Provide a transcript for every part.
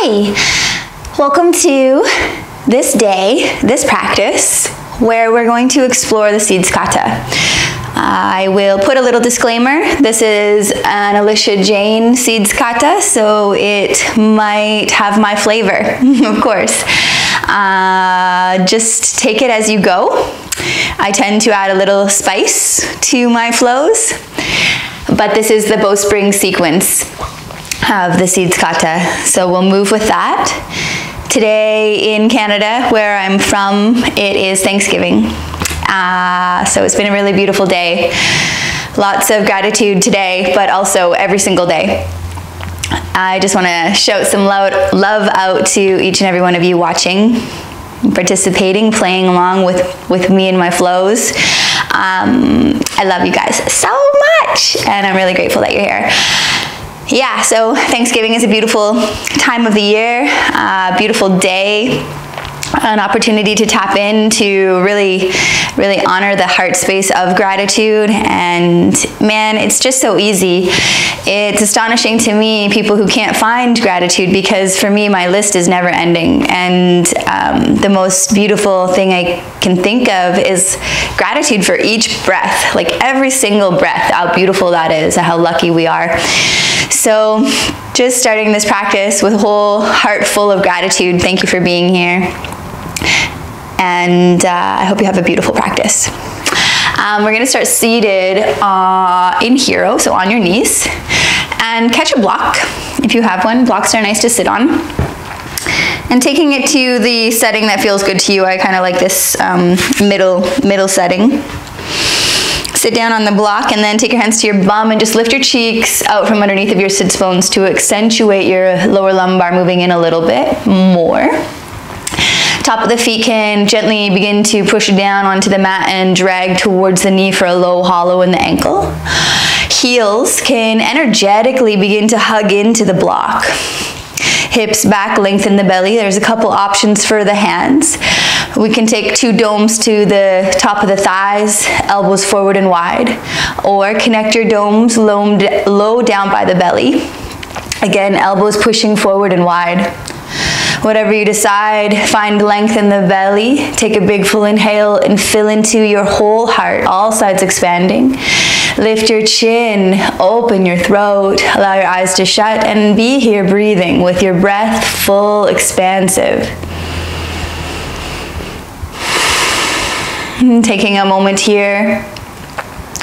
Hi, welcome to this day, this practice, where we're going to explore the seeds kata. I will put a little disclaimer. This is an Alicia Jane seeds kata, so it might have my flavor, of course. Just take it as you go. I tend to add a little spice to my flows, but this is the Bowspring sequence of the seeds kata, so we'll move with that. Today in Canada, where I'm from, it is Thanksgiving. So it's been a really beautiful day. Lots of gratitude today, but also every single day. I just want to shout some love out to each and every one of you watching, participating, playing along with me and my flows. I love you guys so much, and I'm really grateful that you're here. Yeah, so Thanksgiving is a beautiful time of the year, beautiful day, an opportunity to tap in to really honor the heart space of gratitude. And man, it's just so easy. It's astonishing to me, people who can't find gratitude, because for me, my list is never ending. And the most beautiful thing I can think of is gratitude for each breath, like every single breath, how beautiful that is, how lucky we are. So just starting this practice with a whole heart full of gratitude. Thank you for being here. And I hope you have a beautiful practice. We're going to start seated in hero, so on your knees, and catch a block if you have one. Blocks are nice to sit on. And taking it to the setting that feels good to you. I kind of like this middle setting. Sit down on the block and then take your hands to your bum and just lift your cheeks out from underneath of your sits bones to accentuate your lower lumbar, moving in a little bit more. Top of the feet can gently begin to push down onto the mat and drag towards the knee for a low hollow in the ankle. Heels can energetically begin to hug into the block. Hips back, lengthen the belly. There's a couple options for the hands. We can take two domes to the top of the thighs, elbows forward and wide, or connect your domes low down by the belly. Again, elbows pushing forward and wide. Whatever you decide, find length in the belly. Take a big full inhale and fill into your whole heart, all sides expanding. Lift your chin, open your throat, allow your eyes to shut, and be here breathing with your breath full, expansive. And taking a moment here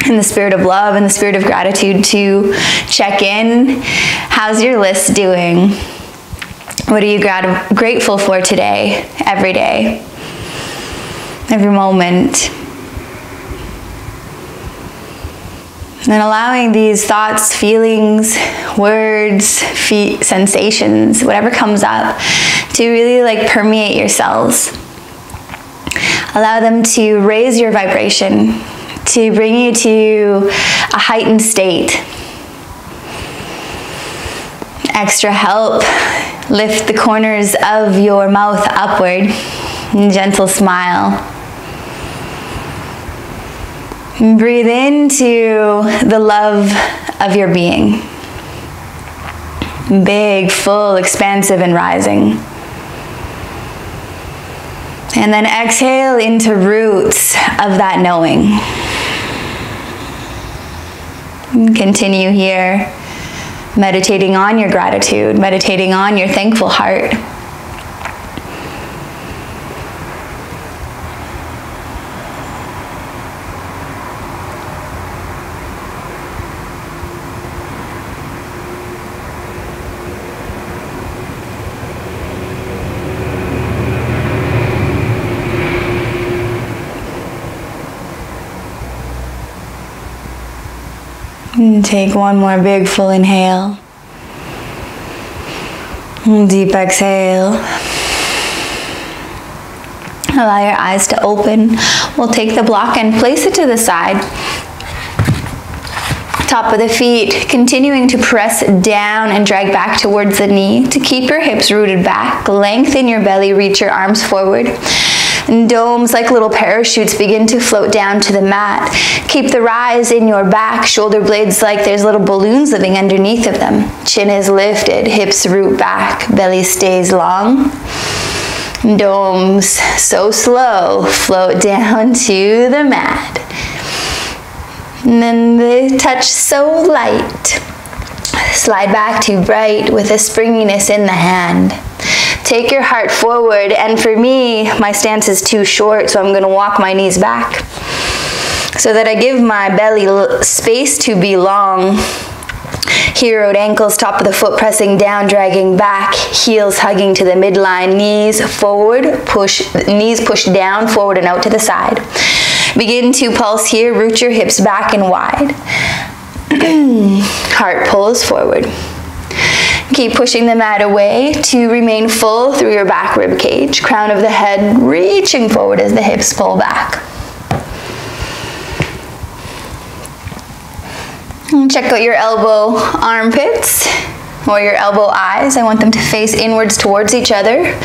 in the spirit of love and the spirit of gratitude to check in. How's your list doing? What are you grateful for today, every day, every moment? And allowing these thoughts, feelings, words, sensations, whatever comes up, to really permeate your cells. Allow them to raise your vibration, to bring you to a heightened state. Extra help. Lift the corners of your mouth upward. Gentle smile. Breathe into the love of your being. Big, full, expansive, and rising. And then exhale into roots of that knowing. Continue here, meditating on your gratitude, meditating on your thankful heart. And take one more big full inhale. Deep exhale. Allow your eyes to open. We'll take the block and place it to the side. Top of the feet, continuing to press down and drag back towards the knee to keep your hips rooted back. Lengthen your belly, reach your arms forward. And domes like little parachutes begin to float down to the mat. Keep the rise in your back, shoulder blades like there's little balloons living underneath of them. Chin is lifted, hips root back, belly stays long. Domes, so slow, float down to the mat. And then the touch so light. Slide back to bright with a springiness in the hand. Take your heart forward, and for me, my stance is too short, so I'm going to walk my knees back so that I give my belly space to be long. Heroed ankles, top of the foot pressing down, dragging back, heels hugging to the midline, knees forward, knees push down, forward and out to the side. Begin to pulse here, root your hips back and wide. Heart pulls forward. Keep pushing the mat away to remain full through your back rib cage. Crown of the head reaching forward as the hips pull back. And check out your elbow armpits or your elbow eyes. I want them to face inwards towards each other.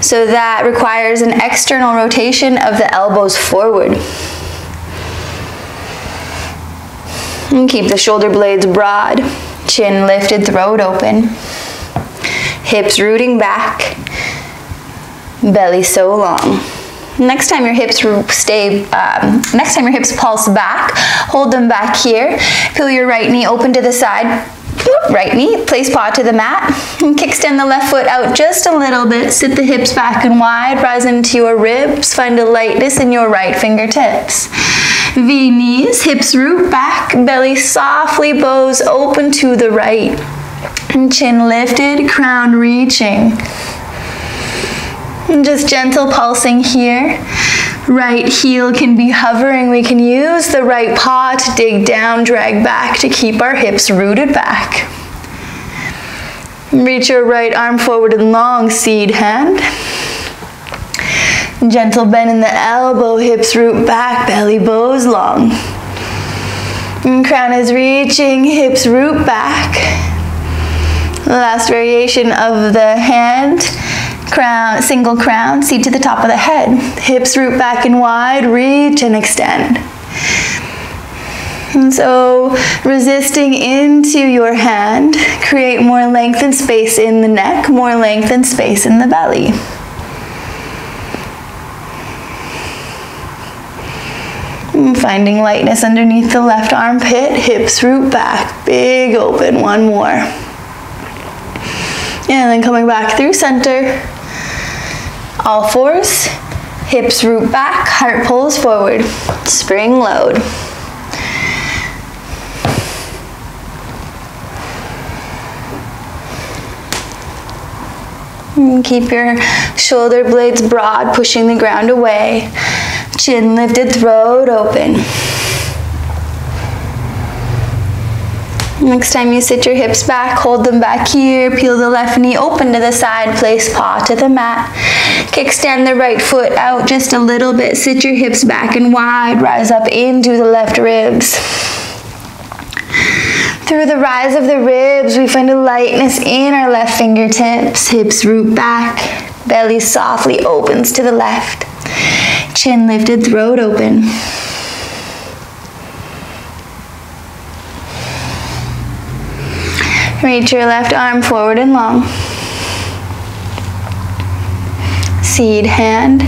So that requires an external rotation of the elbows forward. And keep the shoulder blades broad, chin lifted, throat open. Hips rooting back, belly so long. Next time your hips pulse back, hold them back here. Peel your right knee open to the side. Right knee, place paw to the mat, and kickstand the left foot out just a little bit. Sit the hips back and wide, rise into your ribs. Find a lightness in your right fingertips. V knees, hips root back, belly softly bows open to the right. And chin lifted, crown reaching. And just gentle pulsing here. Right heel can be hovering. We can use the right paw to dig down, drag back to keep our hips rooted back. Reach your right arm forward and long, seed hand. Gentle bend in the elbow, hips root back, belly bows long. And crown is reaching, hips root back. Last variation of the hand. Crown, single crown, seat to the top of the head. Hips root back and wide, reach and extend. And so resisting into your hand, create more length and space in the neck, more length and space in the belly. And finding lightness underneath the left armpit, hips root back, big open, one more. And then coming back through center. All fours, hips root back, heart pulls forward, spring load. And keep your shoulder blades broad, pushing the ground away. Chin lifted, throat open. Next time you sit your hips back, hold them back here, peel the left knee open to the side, place paw to the mat. Kickstand the right foot out just a little bit, sit your hips back and wide, rise up into the left ribs. Through the rise of the ribs, we find a lightness in our left fingertips, hips root back, belly softly opens to the left. Chin lifted, throat open. Reach your left arm forward and long. Seed hand.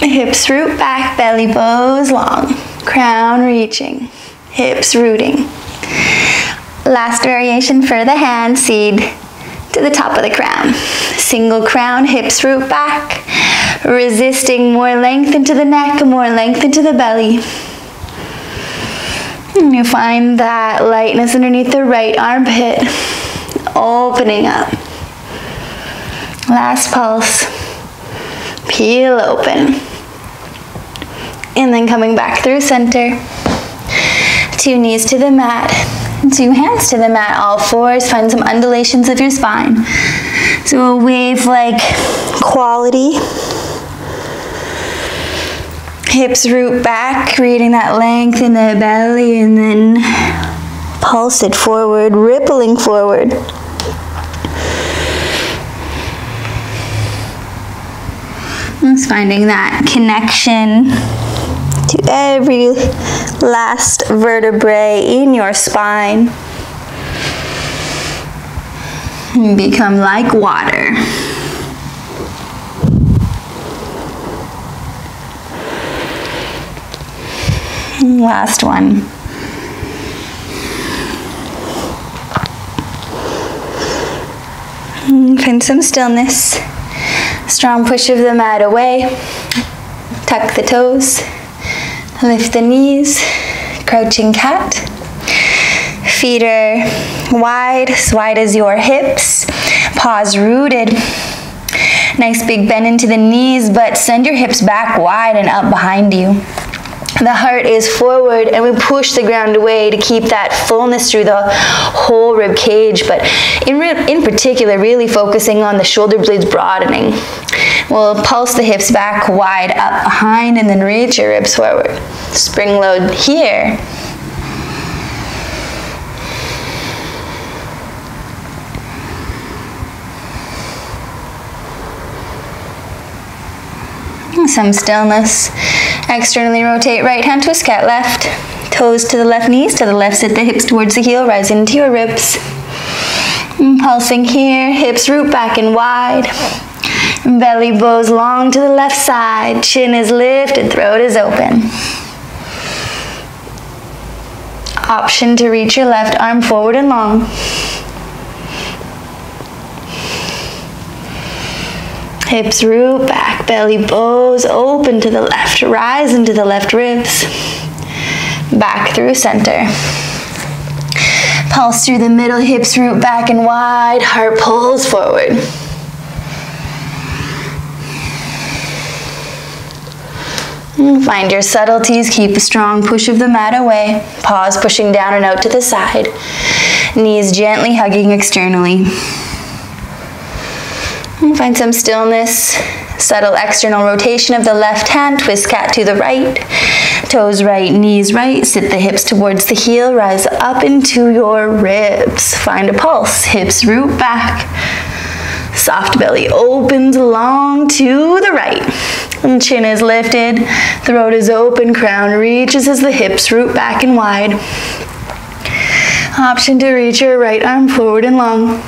Hips root back, belly bows long. Crown reaching, hips rooting. Last variation for the hand, seed to the top of the crown. Single crown, hips root back. Resisting more length into the neck, more length into the belly. And you find that lightness underneath the right armpit, opening up. Last pulse, peel open. And then coming back through center. Two knees to the mat, two hands to the mat, all fours. Find some undulations of your spine. So a wave-like quality. Hips root back, creating that length in the belly, and then pulse it forward, rippling forward. Just finding that connection to every last vertebrae in your spine. And become like water. Last one. Find some stillness. Strong push of the mat away. Tuck the toes. Lift the knees. Crouching cat. Feet are wide, as wide as your hips. Paws rooted. Nice big bend into the knees, but send your hips back wide and up behind you. The heart is forward, and we push the ground away to keep that fullness through the whole rib cage, but in particular, really focusing on the shoulder blades broadening. We'll pulse the hips back wide up behind and then reach your ribs forward. Spring load here. Some stillness. Externally rotate right hand, twist cat left. Toes to the left knees, to the left, sit the hips towards the heel, rise into your ribs. Pulsing here, hips root back and wide. Belly bows long to the left side, chin is lifted, throat is open. Option to reach your left arm forward and long. Hips root back, belly bows open to the left, rise into the left ribs. Back through center. Pulse through the middle, hips root back and wide, heart pulls forward. Find your subtleties, keep a strong push of the mat away. Pause, pushing down and out to the side. Knees gently hugging externally. Find some stillness, subtle external rotation of the left hand, twist cat to the right, toes right, knees right, sit the hips towards the heel, rise up into your ribs. Find a pulse, hips root back, soft belly opens long to the right, and chin is lifted, throat is open, crown reaches as the hips root back and wide. Option to reach your right arm forward and long.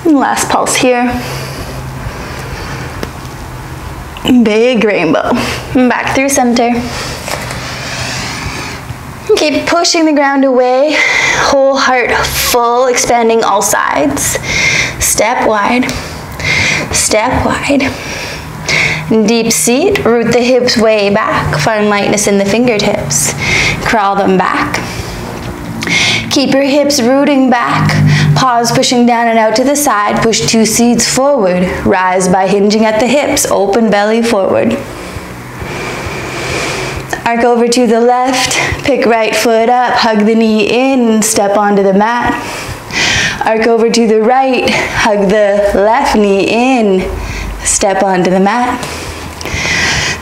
Last pulse here. Big rainbow. Back through center. Keep pushing the ground away. Whole heart full, expanding all sides. Step wide. Step wide. Deep seat. Root the hips way back. Find lightness in the fingertips. Crawl them back. Keep your hips rooting back. Pause, pushing down and out to the side. Push two seats forward. Rise by hinging at the hips. Open belly forward. Arc over to the left. Pick right foot up. Hug the knee in. Step onto the mat. Arc over to the right. Hug the left knee in. Step onto the mat.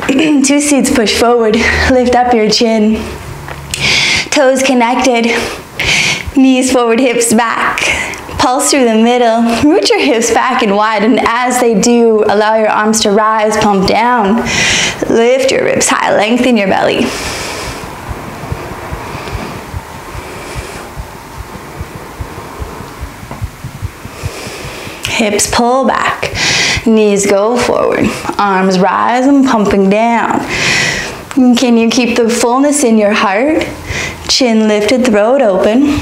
Two seats push forward. Lift up your chin. Toes connected. Knees forward, hips back. Pulse through the middle. Root your hips back and wide, and as they do, allow your arms to rise, pump down. Lift your ribs high, lengthen your belly. Hips pull back. Knees go forward. Arms rise and pumping down. Can you keep the fullness in your heart? Chin lifted, throat open.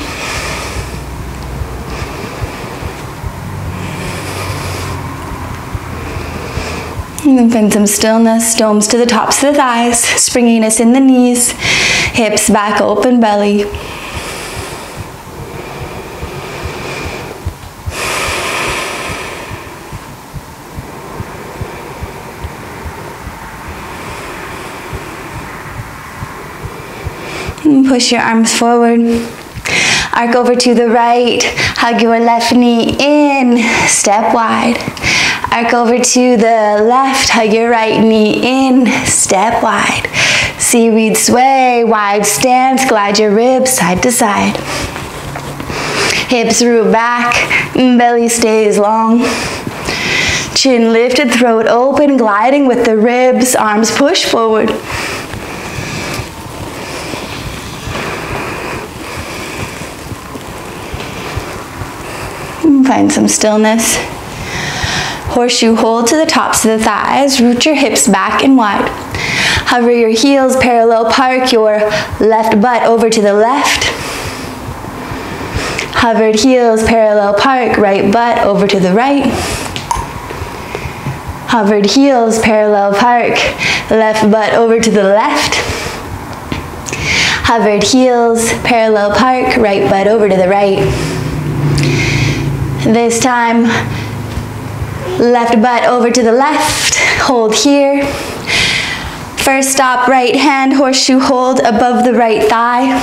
And then find some stillness, domes to the tops of the thighs, springiness in the knees, hips back, open belly. And push your arms forward. Arc over to the right, hug your left knee in, step wide. Arc over to the left, hug your right knee in, step wide. Seaweed sway, wide stance, glide your ribs side to side. Hips root back, belly stays long. Chin lifted, throat open, gliding with the ribs, arms push forward. Find some stillness. Horseshoe hold to the tops of the thighs, root your hips back and wide. Hover your heels, parallel park your left butt over to the left. Hovered heels, parallel park, right butt over to the right. Hovered heels, parallel park, left butt over to the left. Hovered heels, parallel park, right butt over to the right. This time, left butt over to the left, hold here. First stop, right hand, horseshoe hold above the right thigh.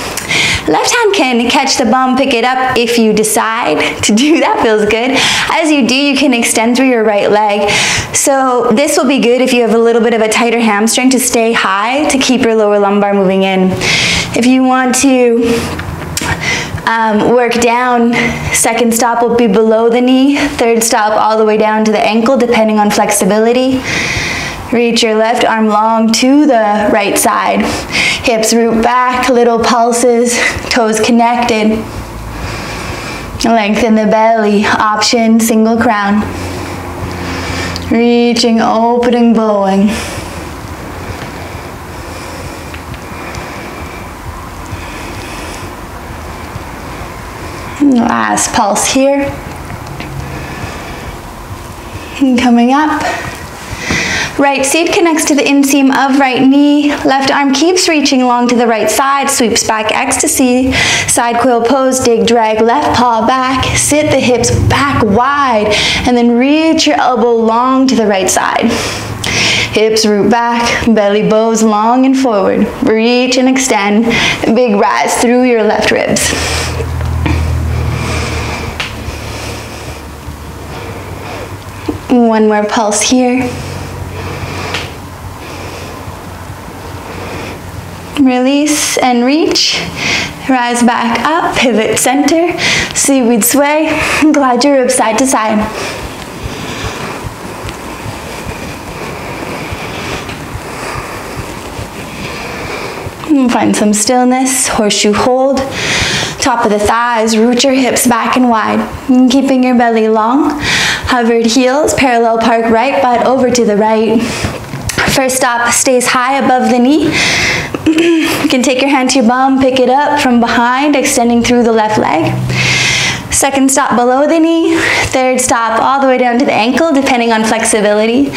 Left hand can catch the bum, pick it up if you decide to do that, feels good. As you do, you can extend through your right leg. So this will be good if you have a little bit of a tighter hamstring to stay high, to keep your lower lumbar moving in. If you want to work down, second stop will be below the knee, third stop all the way down to the ankle, depending on flexibility. Reach your left arm long to the right side. Hips root back, little pulses, toes connected. Lengthen the belly, option single crown. Reaching, opening, bowing. Last pulse here. And coming up. Right seat connects to the inseam of right knee. Left arm keeps reaching long to the right side, sweeps back, ecstasy. Side quill pose, dig, drag, left paw back. Sit the hips back wide, and then reach your elbow long to the right side. Hips root back, belly bows long and forward. Reach and extend, big rise through your left ribs. One more pulse here. Release and reach. Rise back up, pivot center, seaweed sway, glide your ribs side to side. And find some stillness, horseshoe hold. Top of the thighs, root your hips back and wide, and keeping your belly long. Hovered heels, parallel park right butt over to the right. First stop stays high above the knee. You can take your hand to your bum, pick it up from behind, extending through the left leg. Second stop below the knee. Third stop all the way down to the ankle, depending on flexibility.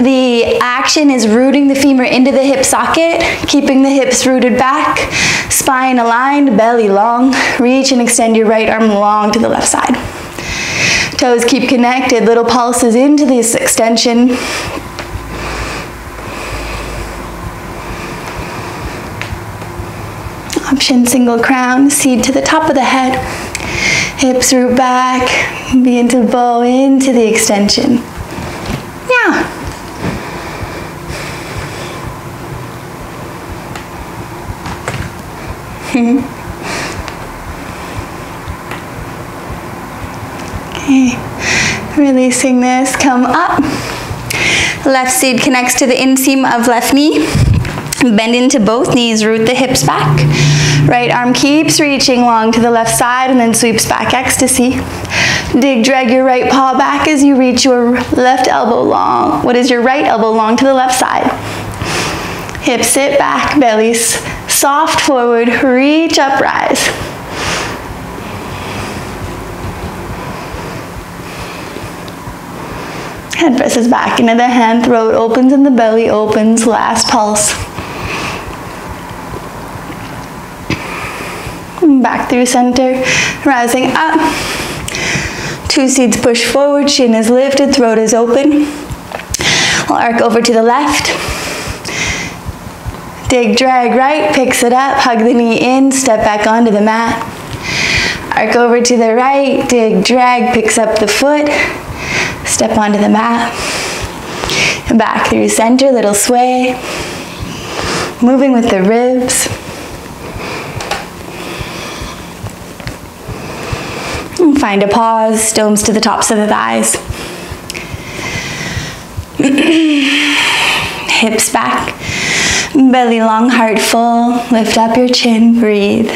The action is rooting the femur into the hip socket, keeping the hips rooted back, spine aligned, belly long. Reach and extend your right arm long to the left side. Toes keep connected, little pulses into this extension. Option single crown, seed to the top of the head. Hips root back, begin to bow into the extension. Yeah. Okay, releasing this, come up. Left seed connects to the inseam of left knee. Bend into both knees, root the hips back. Right arm keeps reaching long to the left side and then sweeps back, ecstasy. Dig, drag your right paw back as you reach your left elbow long. What is your right elbow long to the left side? Hips sit back, belly soft forward, reach up, rise. Head presses back into the hand, throat opens and the belly opens, last pulse. Back through center, rising up. Two seeds push forward, chin is lifted, throat is open. We'll arc over to the left. Dig, drag right, picks it up, hug the knee in, step back onto the mat. Arc over to the right, dig, drag, picks up the foot, step onto the mat. Back through center, little sway. Moving with the ribs. Find a pause, domes to the tops of the thighs. Hips back, belly long, heart full. Lift up your chin, breathe.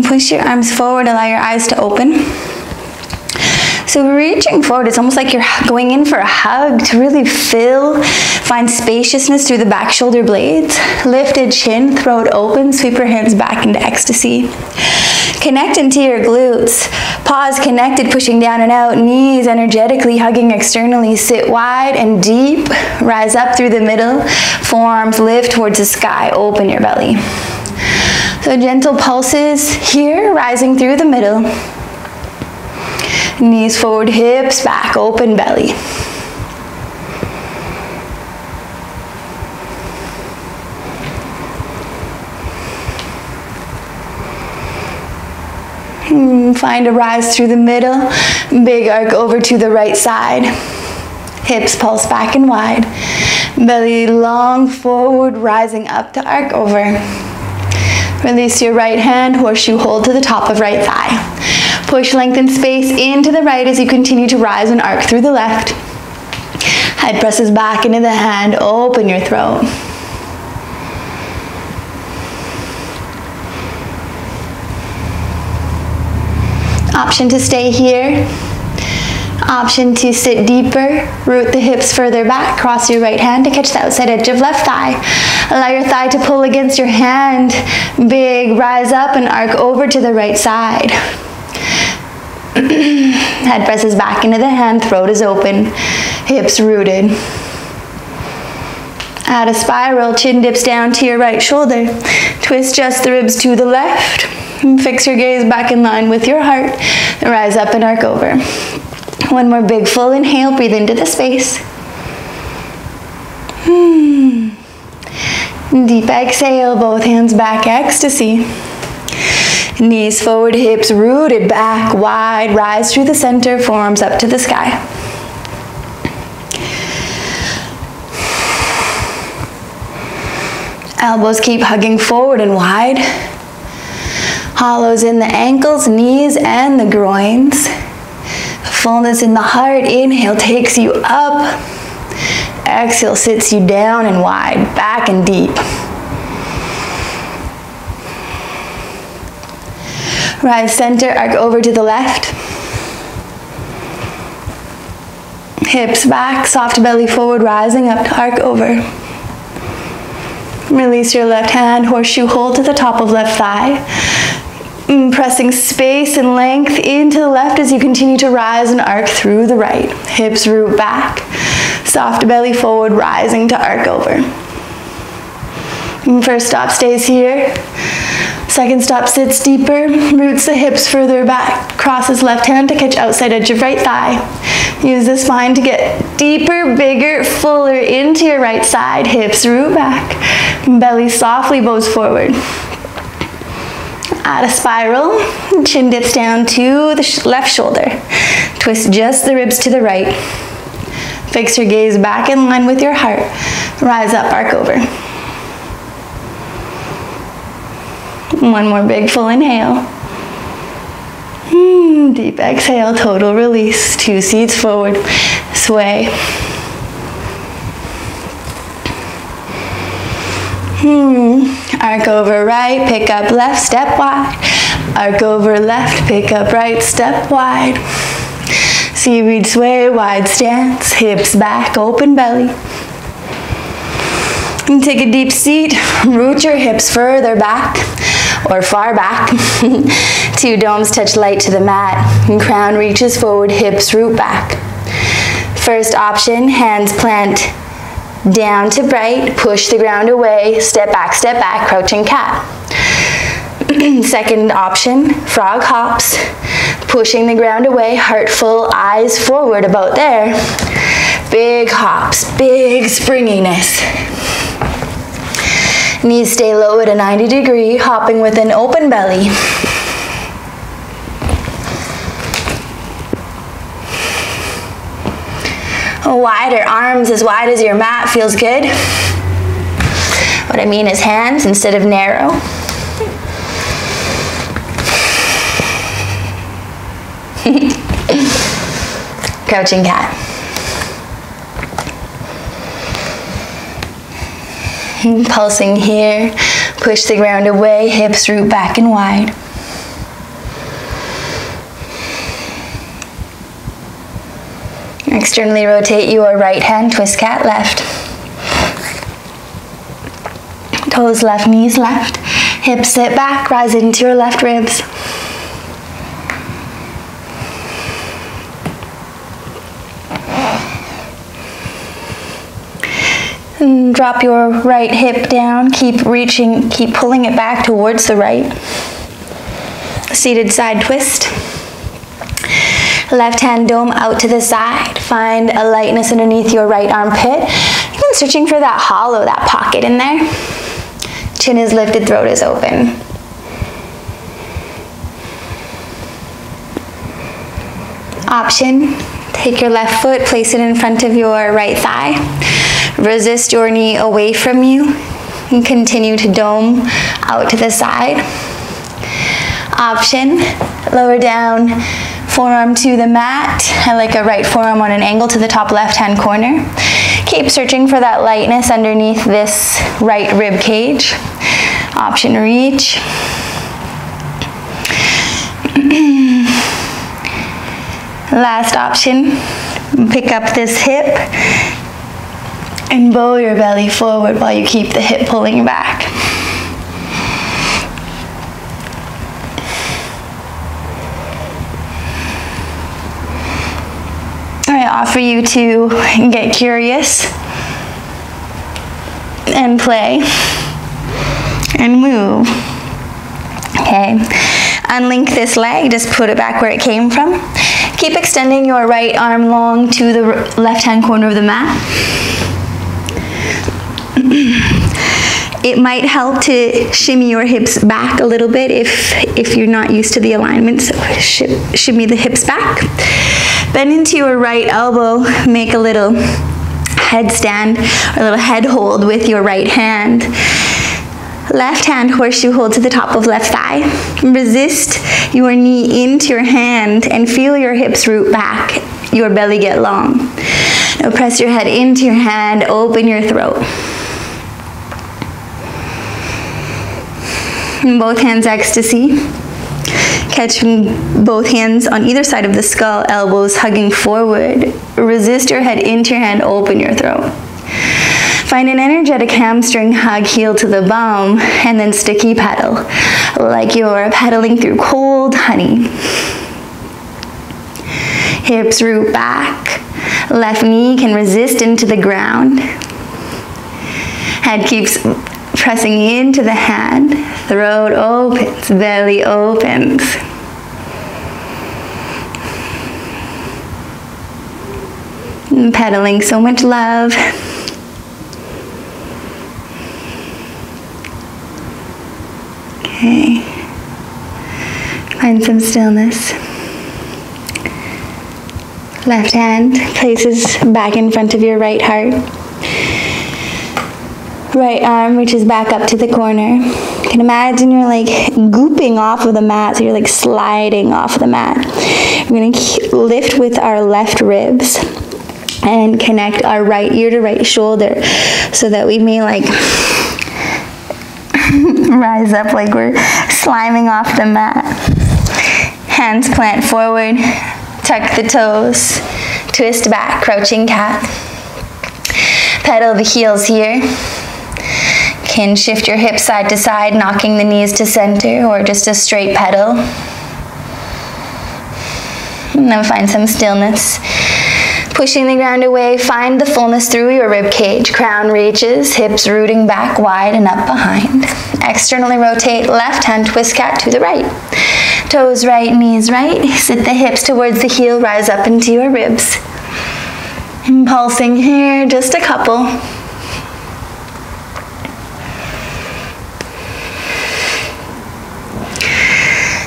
Push your arms forward, allow your eyes to open. So reaching forward, it's almost like you're going in for a hug to really find spaciousness through the back shoulder blades. Lifted chin, throat open, sweep your hands back into ecstasy. Connect into your glutes. Pause, connected, pushing down and out. Knees energetically hugging externally. Sit wide and deep. Rise up through the middle. Forearms lift towards the sky. Open your belly. So gentle pulses here, rising through the middle. Knees forward, hips back, open belly. Find a rise through the middle. Big arc over to the right side. Hips pulse back and wide. Belly long forward, rising up to arc over. Release your right hand, horseshoe hold to the top of right thigh. Push length and space into the right as you continue to rise and arc through the left. Head presses back into the hand, open your throat. Option to stay here. Option to sit deeper, root the hips further back, cross your right hand to catch the outside edge of left thigh. Allow your thigh to pull against your hand. Big rise up and arc over to the right side. Head presses back into the hand, throat is open, hips rooted. Add a spiral, chin dips down to your right shoulder. Twist just the ribs to the left. Fix your gaze back in line with your heart. Rise up and arc over. One more big full inhale, breathe into the space. Deep exhale, both hands back, ecstasy. Knees forward, hips rooted back, wide, rise through the center, forearms up to the sky. Elbows keep hugging forward and wide. Hollows in the ankles, knees, and the groins. Fullness in the heart. Inhale takes you up. Exhale sits you down and wide, back and deep. Rise center, arc over to the left. Hips back, soft belly forward, rising up to arc over. Release your left hand, horseshoe hold to the top of left thigh. Pressing space and length into the left as you continue to rise and arc through the right. Hips root back. Soft belly forward, rising to arc over. First stop stays here. Second stop sits deeper, roots the hips further back, crosses left hand to catch outside edge of right thigh. Use the spine to get deeper, bigger, fuller into your right side. Hips root back. Belly softly bows forward. Add a spiral, chin dips down to the left shoulder. Twist just the ribs to the right. Fix your gaze back in line with your heart. Rise up, arc over. One more big full inhale. Deep exhale, total release. 2 seats forward, sway. Arc over right, pick up left, step wide. Arc over left, pick up right, step wide. Seaweed sway, wide stance, hips back, open belly. And take a deep seat, root your hips further back or far back. 2 domes touch light to the mat. And crown reaches forward, hips root back. First option, hands plant down to bright, push the ground away, step back, crouching cat. Second option, frog hops, pushing the ground away, heart full, eyes forward about there. Big hops, big springiness. Knees stay low at a 90-degree, hopping with an open belly. wider. Arms as wide as your mat feels good. What I mean is hands instead of narrow. Crouching cat. Pulsing here. Push the ground away, hips root back and wide. Externally rotate your right hand, twist cat left. Toes left, knees left. Hips sit back, rise into your left ribs. And drop your right hip down, keep reaching, keep pulling it back towards the right. Seated side twist. Left hand dome out to the side. Find a lightness underneath your right armpit. You've been searching for that hollow, that pocket in there. Chin is lifted, throat is open. Option, take your left foot, place it in front of your right thigh. Resist your knee away from you and continue to dome out to the side. Option, lower down, forearm to the mat. I like a right forearm on an angle to the top left-hand corner. Keep searching for that lightness underneath this right rib cage. Option, reach. Last option, pick up this hip and bow your belly forward while you keep the hip pulling back. I offer you to get curious and play and move. Okay, unlink this leg, just put it back where it came from. Keep extending your right arm long to the left-hand corner of the mat. It might help to shimmy your hips back a little bit if you're not used to the alignment, so shimmy the hips back. Bend into your right elbow, make a little headstand, or a little head hold with your right hand. Left hand horseshoe hold to the top of left thigh. Resist your knee into your hand and feel your hips root back, your belly get long. Now press your head into your hand, open your throat. Both hands ecstasy. Catching both hands on either side of the skull, elbows hugging forward. Resist your head into your hand, open your throat. Find an energetic hamstring hug, heel to the bum, and then sticky pedal, like you're pedaling through cold honey. Hips root back. Left knee can resist into the ground. Head keeps pressing into the hand. Throat opens, belly opens. And pedaling so much love. Okay. Find some stillness. Left hand places back in front of your right heart. Right arm reaches back up to the corner. You can imagine you're like gooping off of the mat, so you're like sliding off the mat. We're going to lift with our left ribs and connect our right ear to right shoulder so that we may like rise up like we're sliming off the mat. Hands plant forward, tuck the toes, twist back, crouching cat. Pedal the heels here. Can shift your hips side to side, knocking the knees to center, or just a straight pedal. And then find some stillness. Pushing the ground away, find the fullness through your rib cage. Crown reaches, hips rooting back wide and up behind. Externally rotate, left hand twist cat to the right. Toes right, knees right. Sit the hips towards the heel, rise up into your ribs. And pulsing here, just a couple.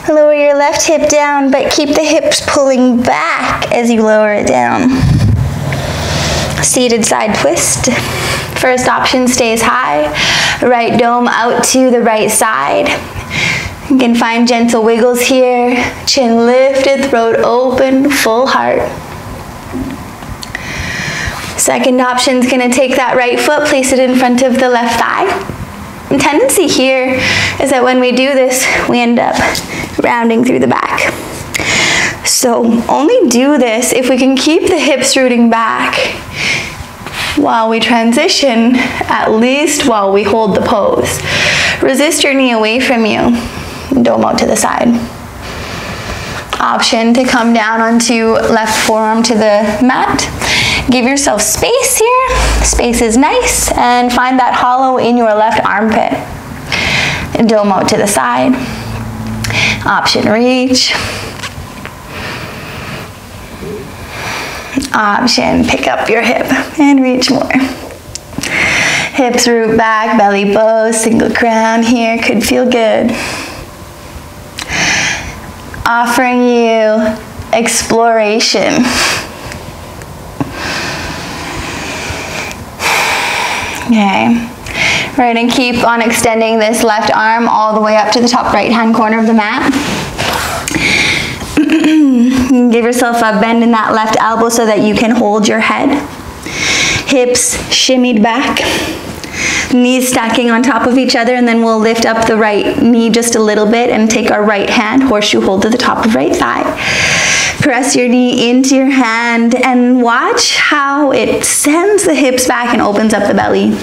Lower your left hip down, but keep the hips pulling back as you lower it down. Seated side twist. First option stays high. Right dome out to the right side. You can find gentle wiggles here. Chin lifted, throat open, full heart. Second option is going to take that right foot, place it in front of the left thigh. The tendency here is that when we do this, we end up rounding through the back. So only do this if we can keep the hips rooting back while we transition, at least while we hold the pose. Resist your knee away from you. Dome out to the side. Option to come down onto left forearm to the mat. Give yourself space here. Space is nice. And find that hollow in your left armpit. Dome out to the side. Option reach. Option pick up your hip and reach more. Hips root back, belly bow, single crown here. Could feel good. Offering you exploration. Okay. We're going to keep on extending this left arm all the way up to the top right-hand corner of the mat. Give yourself a bend in that left elbow so that you can hold your head. Hips shimmied back. Knees stacking on top of each other, and then we'll lift up the right knee just a little bit and take our right hand, horseshoe hold to the top of right thigh. Press your knee into your hand and watch how it sends the hips back and opens up the belly.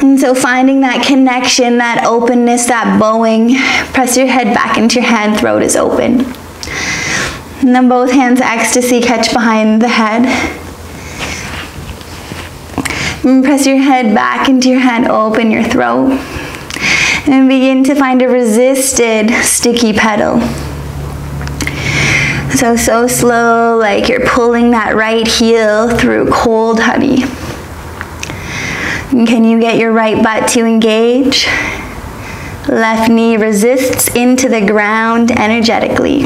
And so finding that connection, that openness, that bowing, press your head back into your hand, throat is open. And then both hands ecstasy, catch behind the head. And press your head back into your hand, open your throat. And begin to find a resisted sticky pedal. So slow, like you're pulling that right heel through cold honey. And can you get your right butt to engage? Left knee resists into the ground energetically.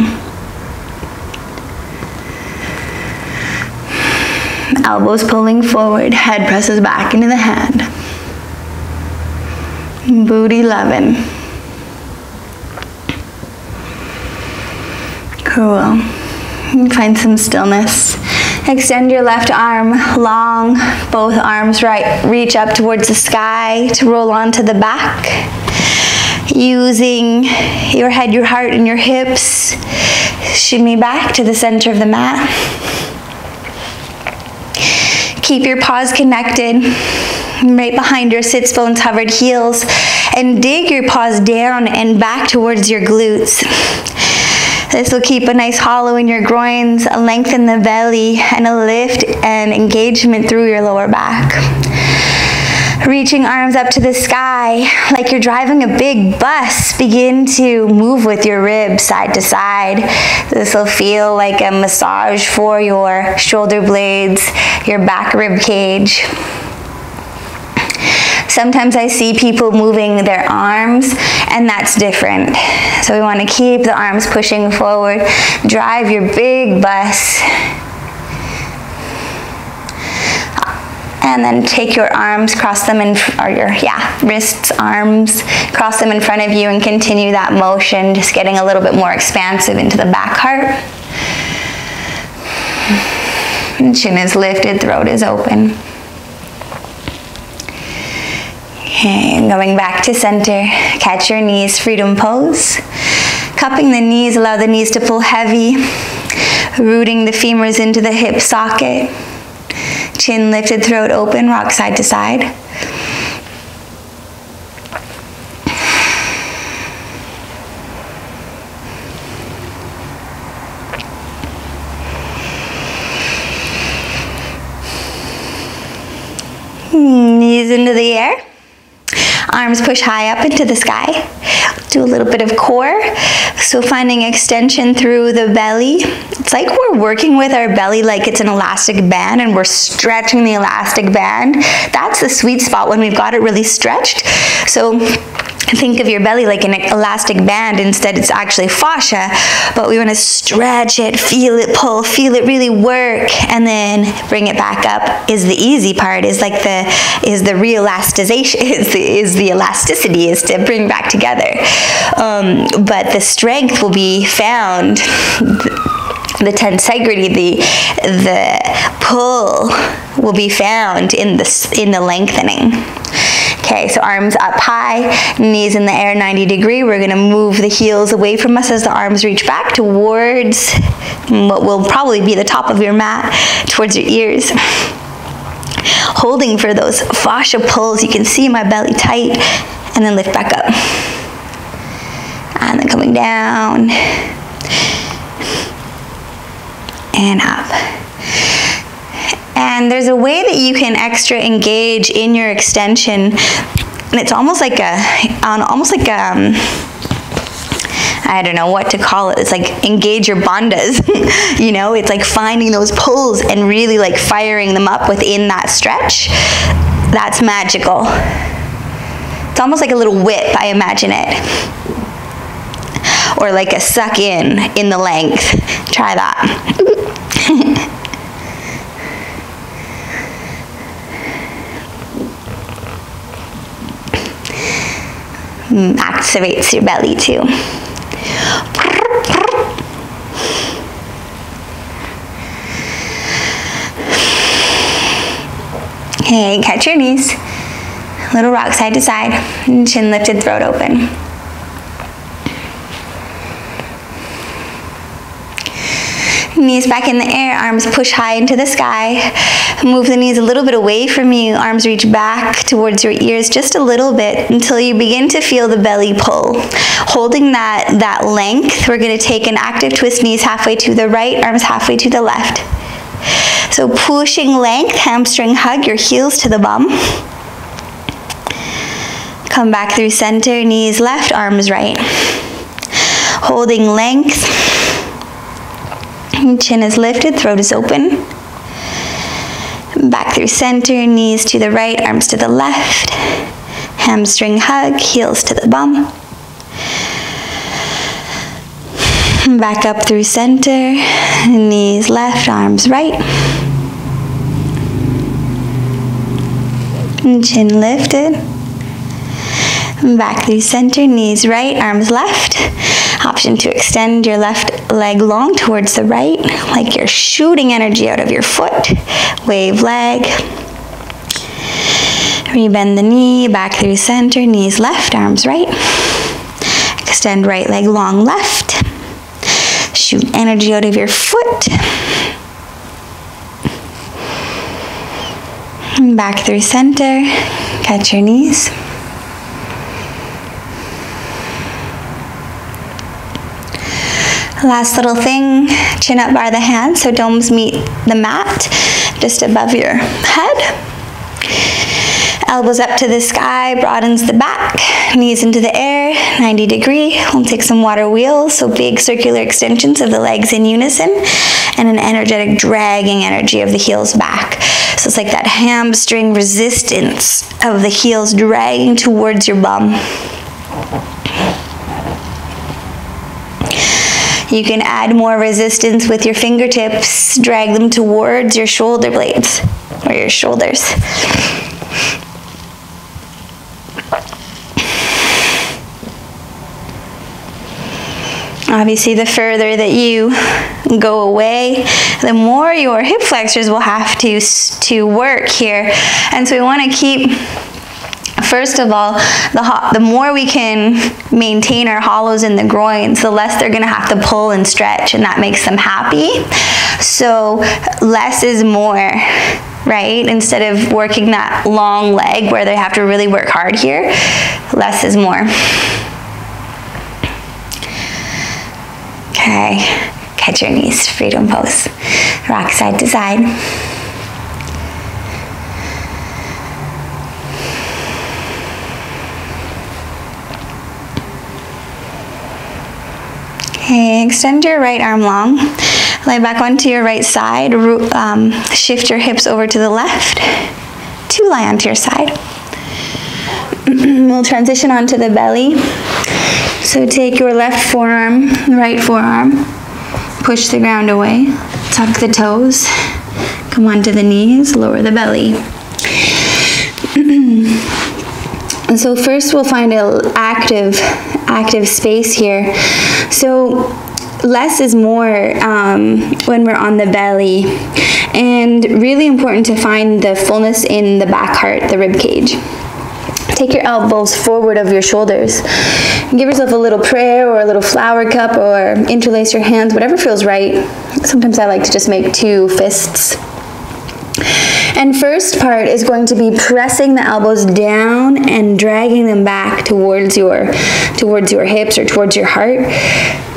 Elbows pulling forward, head presses back into the hand. Booty loving. Cool. Find some stillness. Extend your left arm long, both arms reach up towards the sky to roll onto the back. Using your head, your heart, and your hips, shimmy back to the center of the mat. Keep your paws connected, right behind your sits bones, hovered heels, and dig your paws down and back towards your glutes. This will keep a nice hollow in your groins, a length in the belly, and a lift and engagement through your lower back. Reaching arms up to the sky like you're driving a big bus. Begin to move with your ribs side to side. This will feel like a massage for your shoulder blades, your back rib cage. Sometimes I see people moving their arms, and that's different. So we want to keep the arms pushing forward. Drive your big bus. And then take your arms, cross them in, or your wrists, arms, cross them in front of you and continue that motion, just getting a little bit more expansive into the back heart. And chin is lifted, throat is open. Okay, going back to center, catch your knees, freedom pose. Cupping the knees, allow the knees to pull heavy, rooting the femurs into the hip socket. Chin lifted, throat open, rock side to side. Knees into the air. Arms push high up into the sky. Do a little bit of core. So finding extension through the belly. It's like we're working with our belly like it's an elastic band and we're stretching the elastic band. That's the sweet spot when we've got it really stretched. So think of your belly like an elastic band. Instead, it's actually fascia, but we want to stretch it, feel it pull, feel it really work, and then bring it back up. Is the easy part, is like the re-elasticization, is the elasticity, is to bring back together. But the strength will be found, the tensegrity, the pull will be found in the lengthening. Okay, so arms up high, knees in the air 90 degree. We're gonna move the heels away from us as the arms reach back towards what will probably be the top of your mat, towards your ears. Holding for those fascia pulls. You can see my belly tight, and then lift back up. And then coming down, and up. And there's a way that you can extra engage in your extension, and it's almost like I don't know what to call it. It's like engage your bandhas. You know, it's like finding those pulls and really like firing them up within that stretch. That's magical. It's almost like a little whip, I imagine it. Or like a suck in the length. Try that. Activates your belly too. Okay, catch your knees. Little rock side to side. Chin lifted, throat open. Knees back in the air, arms push high into the sky. Move the knees a little bit away from you. Arms reach back towards your ears just a little bit until you begin to feel the belly pull. Holding that length, we're going to take an active twist, knees halfway to the right, arms halfway to the left. So pushing length, hamstring hug, your heels to the bum. Come back through center, knees left, arms right. Holding length. Chin is lifted, throat is open. Back through center, knees to the right, arms to the left. Hamstring hug, heels to the bum. Back up through center, knees left, arms right. Chin lifted. Back through center, knees right, arms left. Option to extend your left leg long towards the right, like you're shooting energy out of your foot. Wave leg. Rebend the knee, back through center, knees left, arms right. Extend right leg long left. Shoot energy out of your foot. Back through center, catch your knees. Last little thing, chin up, bar the hands so domes meet the mat just above your head. Elbows up to the sky, broadens the back, knees into the air, 90 degree. We'll take some water wheels, so big circular extensions of the legs in unison, and an energetic dragging energy of the heels back. So it's like that hamstring resistance of the heels dragging towards your bum. You can add more resistance with your fingertips. Drag them towards your shoulder blades or your shoulders. Obviously, the further that you go away, the more your hip flexors will have to work here. And so we want to keep, first of all, the more we can maintain our hollows in the groins, the less they're going to have to pull and stretch, and that makes them happy. So less is more, right? Instead of working that long leg where they have to really work hard here, less is more. Okay, catch your knees, freedom pose. Rock side to side. Okay, extend your right arm long. Lay back onto your right side. Shift your hips over to the left to lie onto your side. we'll transition onto the belly. So take your left forearm, right forearm, push the ground away, tuck the toes, come onto the knees, lower the belly. And so first we'll find an active space here. So less is more when we're on the belly, and really important to find the fullness in the back heart, the rib cage. Take your elbows forward of your shoulders. Give yourself a little prayer or a little flower cup, or interlace your hands, whatever feels right. Sometimes I like to just make 2 fists. And first part is going to be pressing the elbows down and dragging them back towards your hips or towards your heart,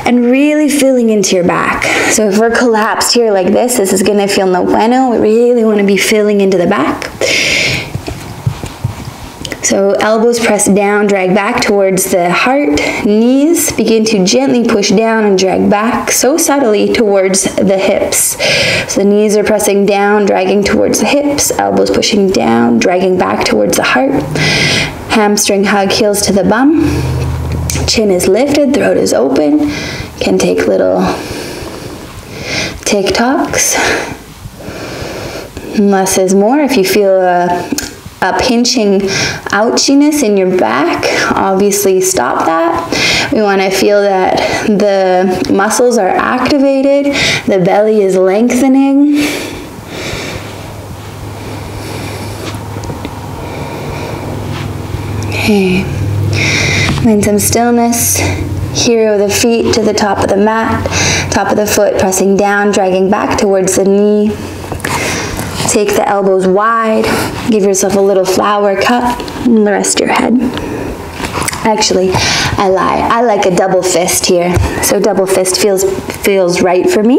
and really feeling into your back. So if we're collapsed here like this is gonna feel no bueno. We really wanna be feeling into the back. So elbows press down, drag back towards the heart. Knees begin to gently push down and drag back so subtly towards the hips. So the knees are pressing down, dragging towards the hips. Elbows pushing down, dragging back towards the heart. Hamstring hug, heels to the bum. Chin is lifted, throat is open. Can take little tick-tocks. Less is more. If you feel a pinching ouchiness in your back, obviously stop that. We want to feel that the muscles are activated, the belly is lengthening. Okay, find some stillness. Hero the feet to the top of the mat, top of the foot pressing down, dragging back towards the knee. Take the elbows wide, give yourself a little flower cup, and rest your head. Actually, I lie. I like a double fist here. So double fist feels right for me.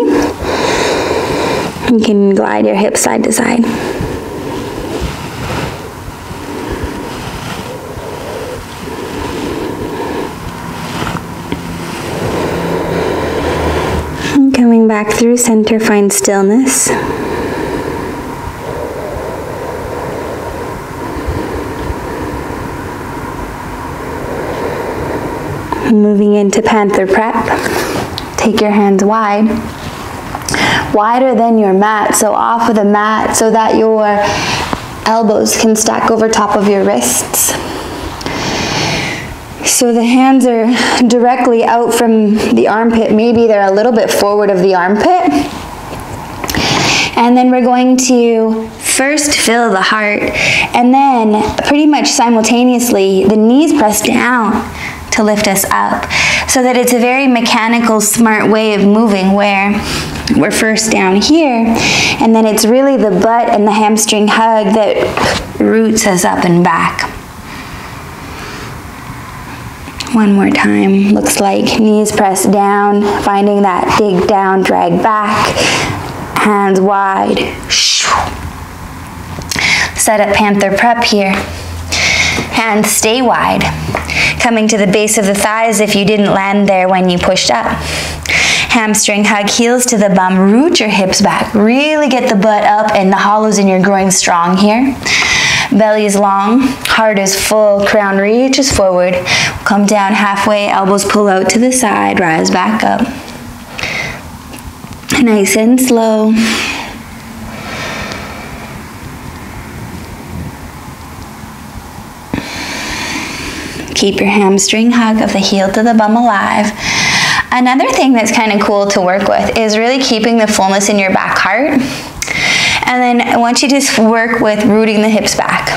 You can glide your hips side to side. And coming back through center, find stillness. Moving into Panther Prep. Take your hands wide, wider than your mat, so off of the mat so that your elbows can stack over top of your wrists. So the hands are directly out from the armpit. Maybe they're a little bit forward of the armpit. And then we're going to first fill the heart, and then pretty much simultaneously the knees press down to lift us up, so that it's a very mechanical, smart way of moving, where we're first down here, and then it's really the butt and the hamstring hug that roots us up and back. One more time. Looks like knees press down, finding that dig down, drag back, hands wide. Set up Panther Prep here. Hands stay wide, coming to the base of the thighs if you didn't land there when you pushed up. Hamstring hug, heels to the bum, root your hips back. Really get the butt up and the hollows in your groin strong here. Belly is long, heart is full, crown reaches forward. Come down halfway, elbows pull out to the side, rise back up. Nice and slow. Keep your hamstring hug of the heel to the bum alive. Another thing that's kind of cool to work with is really keeping the fullness in your back heart. And then I want you to work with rooting the hips back.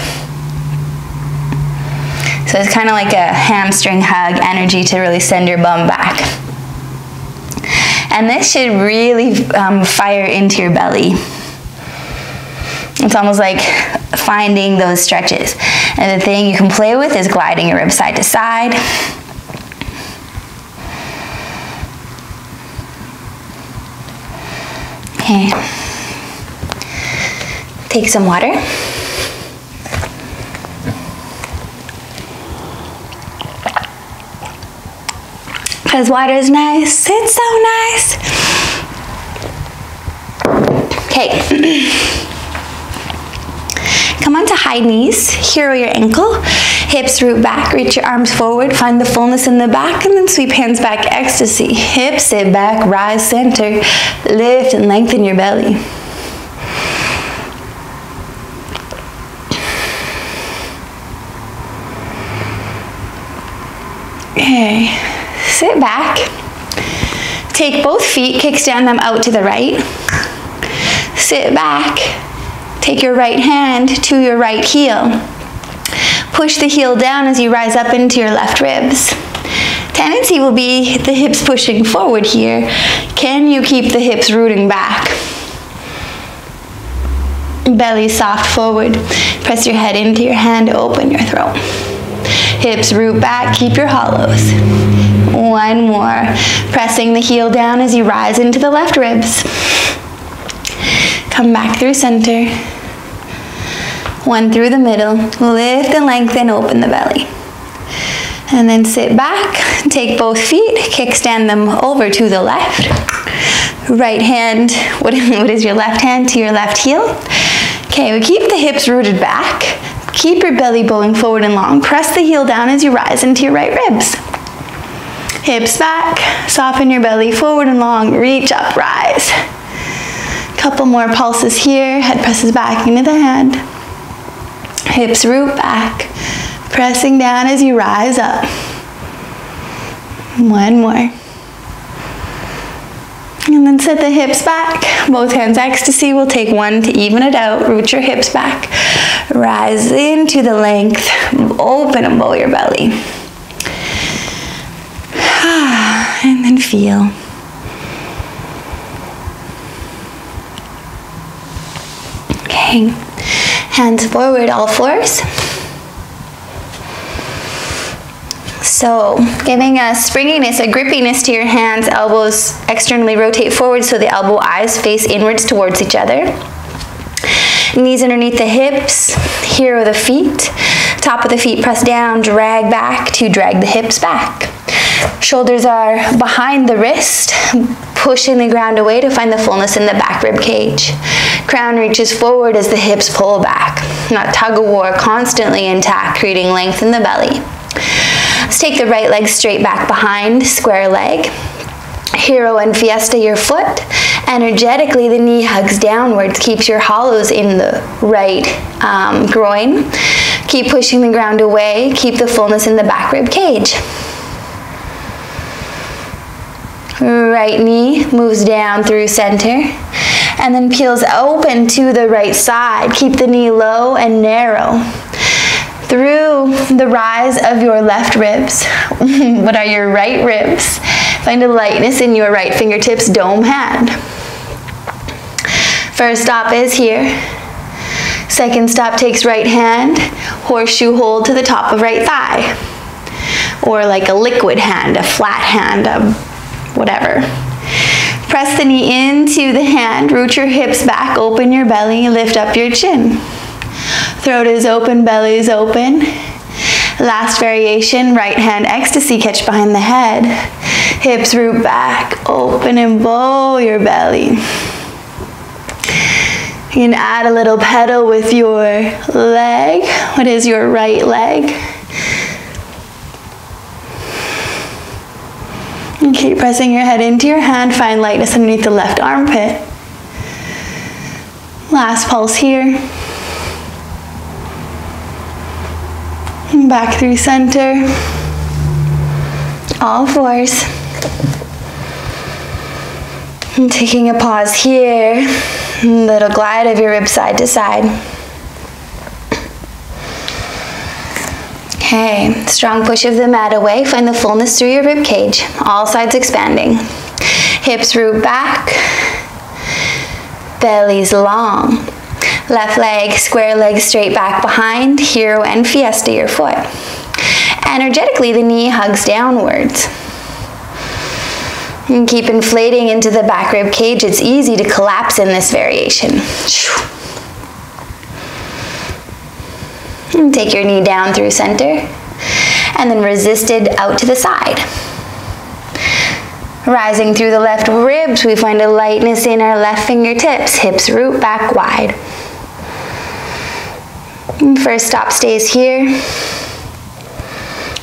So it's kind of like a hamstring hug energy to really send your bum back. And this should really fire into your belly. It's almost like finding those stretches. And the thing you can play with is gliding your ribs side to side. Okay. Take some water. Because water is nice. It's so nice. Okay. Come onto high knees, hero your ankle, hips root back, reach your arms forward, find the fullness in the back, and then sweep hands back, ecstasy. Hips sit back, rise, center, lift and lengthen your belly. Okay, sit back, take both feet, kickstand them out to the right, sit back, take your right hand to your right heel, push the heel down as you rise up into your left ribs. Tendency will be the hips pushing forward here. Can you keep the hips rooting back? Belly soft forward, press your head into your hand, open your throat. Hips root back, keep your hollows. One more. Pressing the heel down as you rise into the left ribs. Come back through center. One through the middle. Lift and lengthen, open the belly. And then sit back, take both feet, kickstand them over to the left. Right hand, what is your left hand to your left heel? Okay, we keep the hips rooted back. Keep your belly bowing forward and long. Press the heel down as you rise into your right ribs. Hips back, soften your belly forward and long. Reach up, rise. Couple more pulses here. Head presses back into the hand. Hips root back, pressing down as you rise up. One more. And then sit the hips back, both hands ecstasy. We'll take one to even it out. Root your hips back. Rise into the length. Open and bow your belly. And then feel. Okay. Hands forward, all fours. So, giving a springiness, a grippiness to your hands, elbows externally rotate forward so the elbow eyes face inwards towards each other. Knees underneath the hips, hero the feet. Top of the feet press down, drag back to drag the hips back. Shoulders are behind the wrist, pushing the ground away to find the fullness in the back rib cage. Crown reaches forward as the hips pull back. That tug of war constantly intact, creating length in the belly. Let's take the right leg straight back behind, square leg. Hero and fiesta your foot. Energetically, the knee hugs downwards, keeps your hollows in the right groin. Keep pushing the ground away, keep the fullness in the back rib cage. Right knee moves down through center and then peels open to the right side. Keep the knee low and narrow. Through the rise of your left ribs, what are your right ribs? Find a lightness in your right fingertips, dome hand. First stop is here. Second stop takes right hand, horseshoe hold to the top of right thigh. Or like a liquid hand, a flat hand, whatever. Press the knee into the hand, root your hips back, open your belly, lift up your chin. Throat is open, belly is open. Last variation, right hand ecstasy, catch behind the head. Hips root back, open and bow your belly. You can add a little pedal with your leg. What is your right leg? And keep pressing your head into your hand, find lightness underneath the left armpit. Last pulse here. Back through center. All fours. And taking a pause here. Little glide of your ribs side to side. Okay, strong push of the mat away. Find the fullness through your rib cage. All sides expanding. Hips root back. Belly's long. Left leg, square leg straight back behind. Hero and fiesta your foot. Energetically, the knee hugs downwards. And keep inflating into the back rib cage. It's easy to collapse in this variation. And take your knee down through center. And then resisted out to the side. Rising through the left ribs, we find a lightness in our left fingertips. Hips root back wide. First stop stays here.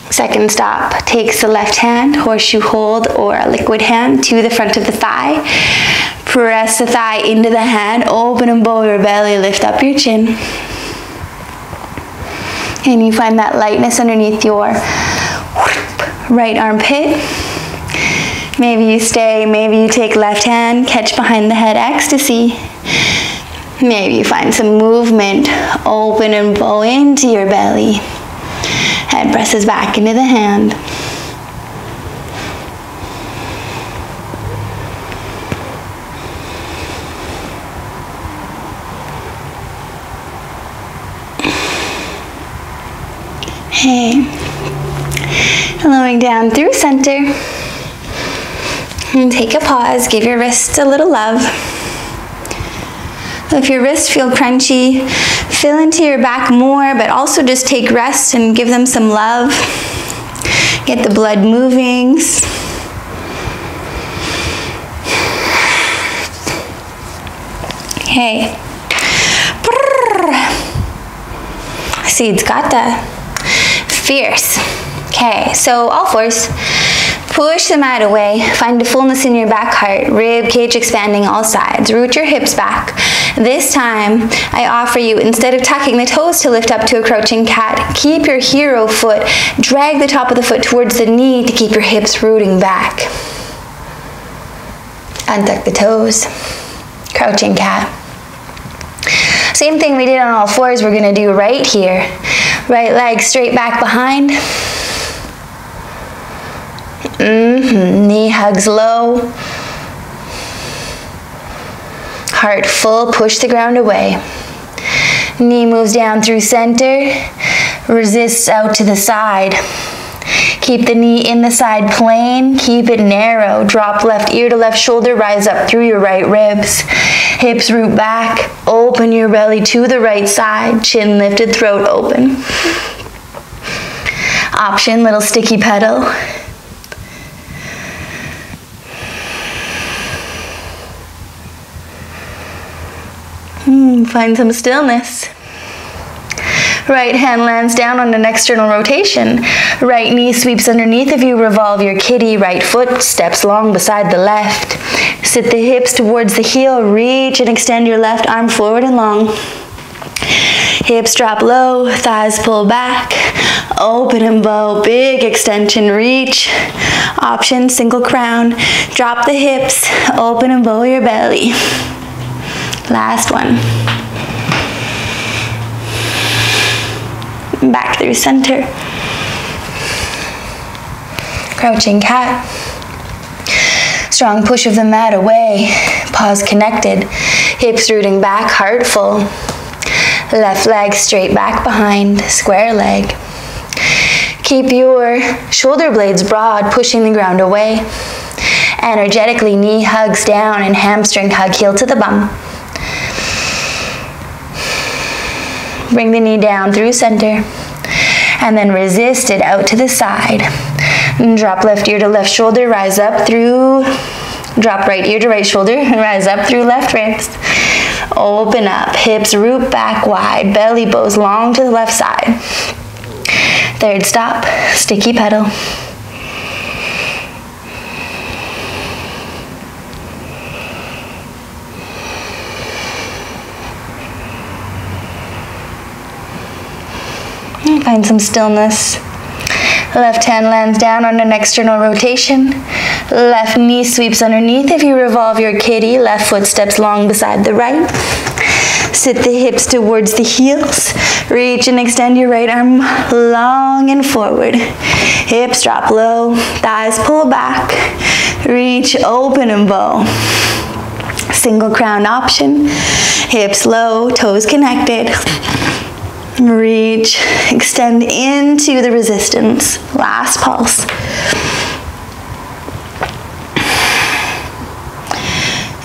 Second stop takes the left hand, horseshoe hold or a liquid hand, to the front of the thigh. Press the thigh into the hand, open and bow your belly, lift up your chin. And you find that lightness underneath your right armpit. Maybe you stay, maybe you take left hand, catch behind the head, ecstasy. Maybe you find some movement, open and bow into your belly. Head presses back into the hand. Okay. Lowering down through center. And take a pause, give your wrists a little love. If your wrists feel crunchy, fill into your back more, but also just take rest and give them some love. Get the blood moving. Okay. Seeds Kata. Fierce. Okay, so all fours. Push the mat away. Find a fullness in your back heart. Rib cage expanding all sides. Root your hips back. This time, I offer you, instead of tucking the toes to lift up to a crouching cat, keep your hero foot. Drag the top of the foot towards the knee to keep your hips rooting back. Untuck the toes. Crouching cat. Same thing we did on all fours, we're going to do right here. Right leg straight back behind. Knee hugs low. Heart full, push the ground away. Knee moves down through center, resists out to the side. Keep the knee in the side plane, keep it narrow. Drop left ear to left shoulder, rise up through your right ribs. Hips root back, open your belly to the right side, chin lifted, throat open. Option, little sticky pedal. Find some stillness. Right hand lands down on an external rotation. Right knee sweeps underneath if you revolve your kitty. Right foot steps long beside the left. Sit the hips towards the heel. Reach and extend your left arm forward and long. Hips drop low, thighs pull back. Open and bow, big extension, reach. Option, single crown. Drop the hips, open and bow your belly. Last one. Back through center. Crouching cat. Strong push of the mat away. Paws connected. Hips rooting back, heart full. Left leg straight back behind, square leg. Keep your shoulder blades broad, pushing the ground away. Energetically, knee hugs down and hamstring hug, heel to the bum. Bring the knee down through center. And then resist it out to the side. And drop left ear to left shoulder, rise up through, drop right ear to right shoulder, and rise up through left ribs. Open up, hips root back wide, belly bows long to the left side. Third stop, sticky pedal. Find some stillness. Left hand lands down on an external rotation. Left knee sweeps underneath if you revolve your kitty. Left foot steps long beside the right. Sit the hips towards the heels. Reach and extend your right arm long and forward. Hips drop low. Thighs pull back. Reach, open and bow. Single crown option. Hips low, toes connected. Reach, extend into the resistance. Last pulse.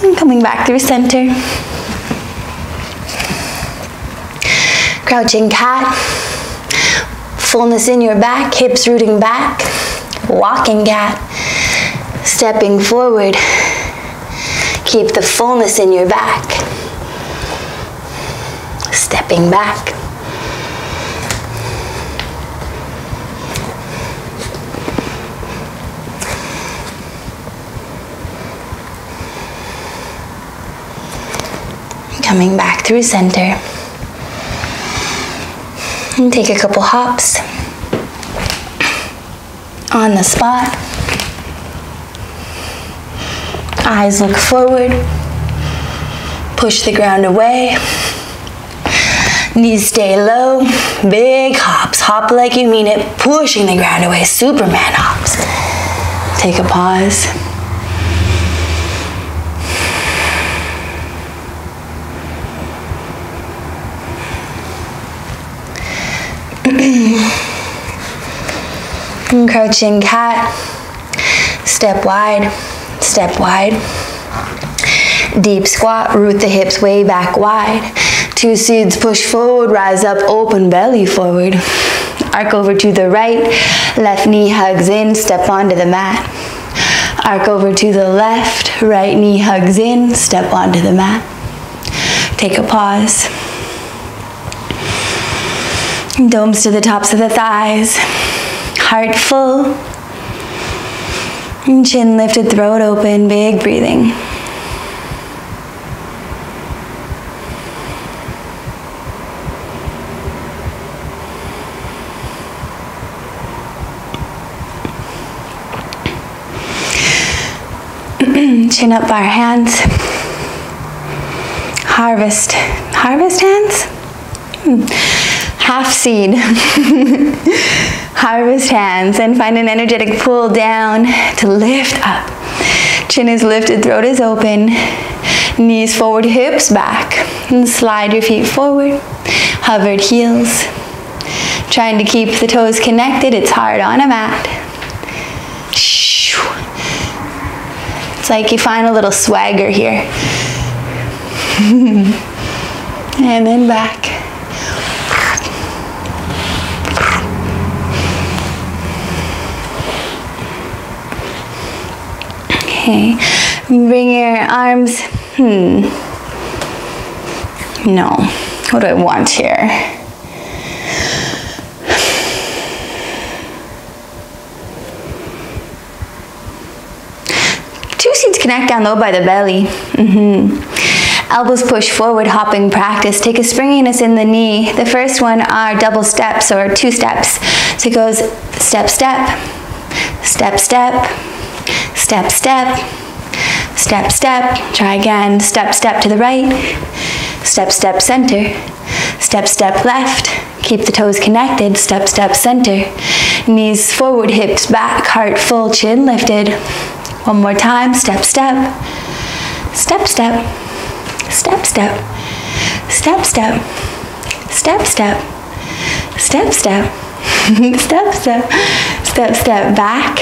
And coming back through center. Crouching cat. Fullness in your back, hips rooting back. Walking cat. Stepping forward. Keep the fullness in your back. Stepping back. Coming back through center. And take a couple hops on the spot. Eyes look forward. Push the ground away. Knees stay low. Big hops. Hop like you mean it. Pushing the ground away. Superman hops. Take a pause. Crouching cat. Step wide. Step wide. Deep squat. Root the hips way back wide. Two seeds push forward. Rise up. Open belly forward. Arc over to the right. Left knee hugs in. Step onto the mat. Arc over to the left. Right knee hugs in. Step onto the mat. Take a pause. Domes to the tops of the thighs. Heart full. Chin lifted, throat open, big breathing. Chin up our hands. Harvest hands? Half seed. Harvest hands, and find an energetic pull down to lift up. Chin is lifted, throat is open. Knees forward, hips back. And slide your feet forward. Hovered heels. Trying to keep the toes connected. It's hard on a mat. It's like you find a little swagger here. And then back. Okay, bring your arms, no, what do I want here? Two seeds connect down low by the belly. Elbows push forward, hopping practice. Take a springiness in the knee. The first one are double steps or two steps. So it goes step, step, step, step, step, step, step, step. Try again. Step, step to the right. Step, step, center. Step, step, left. Keep the toes connected. Step, step, center. Knees forward, hips back, heart full, chin lifted. One more time. Step, step. Step, step. Step, step. Step, step. Step, step. Step, step. Step, step. Step, step, back.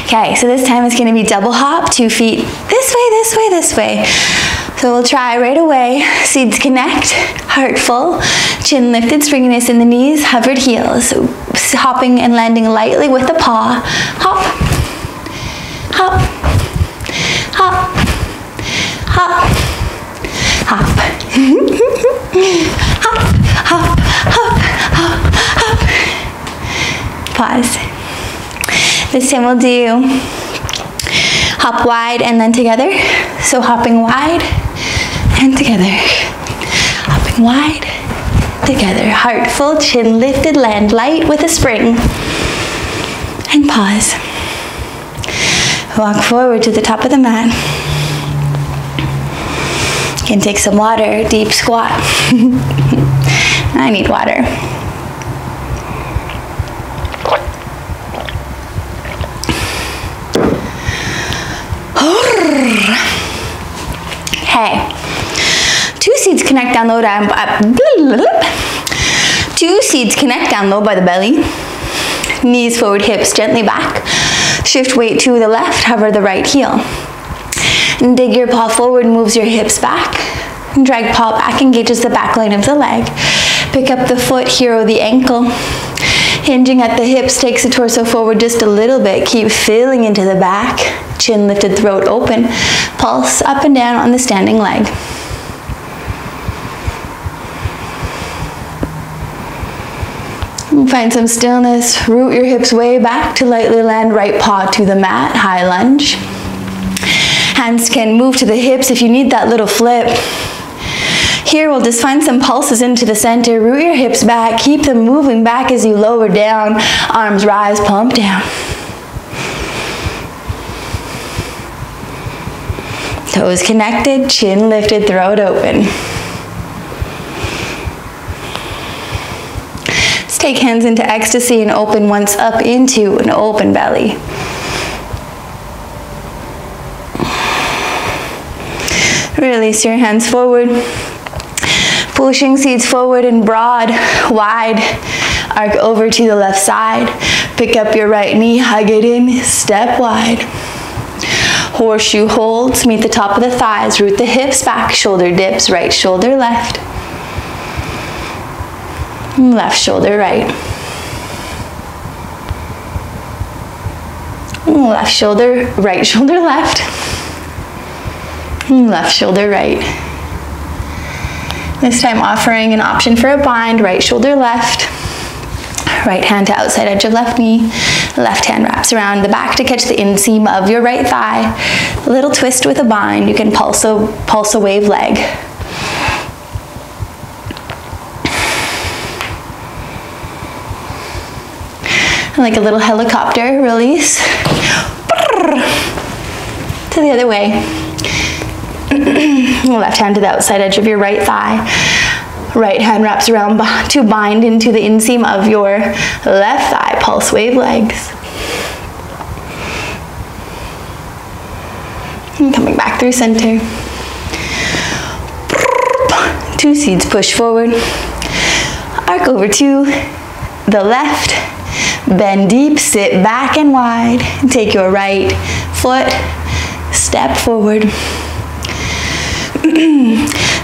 Okay, so this time it's going to be double hop, 2 feet this way, this way, this way. So we'll try right away. Seeds connect, heart full, chin lifted, springiness in the knees, hovered heels. So hopping and landing lightly with the paw. Hop, hop, hop, hop, hop. Hop, hop, hop, hop, hop. Pause. This time we'll do hop wide and then together. So hopping wide and together. Hopping wide, together. Heart full, chin lifted, land light with a spring. And pause. Walk forward to the top of the mat. You can take some water, deep squat. I need water. Okay. 2 seeds connect down low. Two seeds connect down low by the belly. Knees forward, hips gently back. Shift weight to the left, hover the right heel. And dig your paw forward, moves your hips back. And drag paw back, engages the back line of the leg. Pick up the foot, hero the ankle. Hinging at the hips, takes the torso forward just a little bit. Keep filling into the back. Chin lifted, throat open. Pulse up and down on the standing leg. Find some stillness. Root your hips way back to lightly land right paw to the mat. High lunge. Hands can move to the hips if you need that little flip. Here we'll just find some pulses into the center. Root your hips back. Keep them moving back as you lower down. Arms rise, pump down. Toes connected, chin lifted, throat open. Let's take hands into ecstasy and open once up into an open belly. Release your hands forward. Pushing seeds forward and broad, wide. Arc over to the left side. Pick up your right knee, hug it in, step wide. Horseshoe holds, meet the top of the thighs, root the hips back, shoulder dips, right shoulder left. Left shoulder right. Left shoulder, right shoulder left. Left shoulder right. This time offering an option for a bind, right shoulder left. Right hand to outside edge of left knee. Left hand wraps around the back to catch the inseam of your right thigh. A little twist with a bind. You can pulse a wave leg. Like a little helicopter release. To the other way. Left hand to the outside edge of your right thigh. Right hand wraps around to bind into the inseam of your left thigh. Pulse wave legs. And coming back through center. Two seeds push forward. Arc over to the left. Bend deep, sit back and wide. Take your right foot, step forward.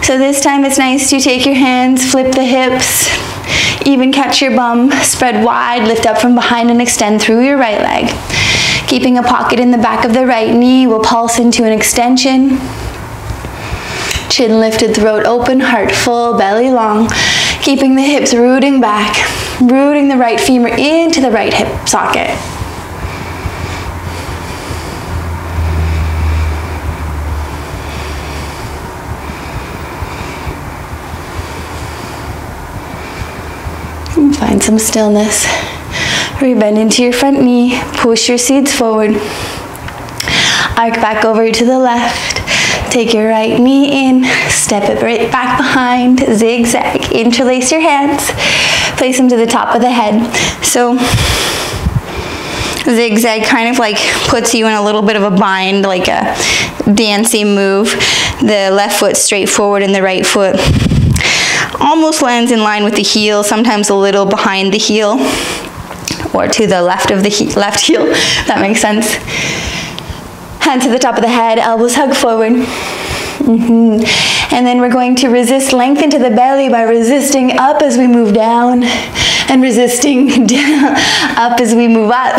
So this time it's nice to take your hands, flip the hips, even catch your bum, spread wide, lift up from behind and extend through your right leg. Keeping a pocket in the back of the right knee, we'll pulse into an extension. Chin lifted, throat open, heart full, belly long. Keeping the hips rooting back, rooting the right femur into the right hip socket. Find some stillness. Rebend into your front knee. Push your seeds forward. Arc back over to the left. Take your right knee in. Step it right back behind. Zigzag. Interlace your hands. Place them to the top of the head. So zigzag kind of like puts you in a little bit of a bind, like a dancing move. The left foot straight forward and the right foot almost lands in line with the heel, sometimes a little behind the heel or to the left of the left heel, if that makes sense. Hand to the top of the head, elbows hug forward. And then we're going to resist, lengthen to the belly by resisting up as we move down and resisting down, up as we move up.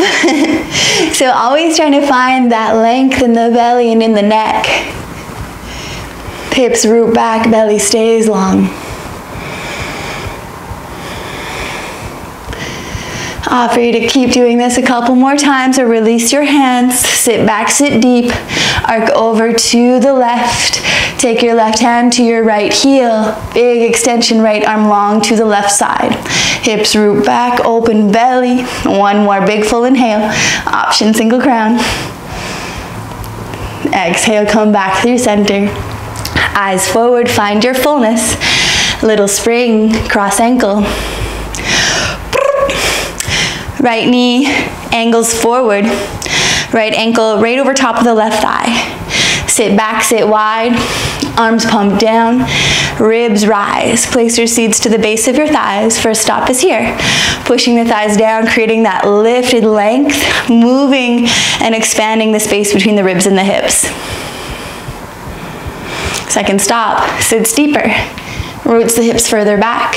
So always trying to find that length in the belly and in the neck. Hips root back, belly stays long. Offer you to keep doing this a couple more times or release your hands. Sit back, sit deep. Arc over to the left. Take your left hand to your right heel. Big extension, right arm long to the left side. Hips root back, open belly. One more big full inhale. Option single crown. Exhale, come back through center. Eyes forward, find your fullness. Little spring, cross ankle. Right knee angles forward. Right ankle right over top of the left thigh. Sit back, sit wide. Arms pump down. Ribs rise. Place your seeds to the base of your thighs. First stop is here. Pushing the thighs down, creating that lifted length, moving and expanding the space between the ribs and the hips. Second stop, sits deeper. Roots the hips further back.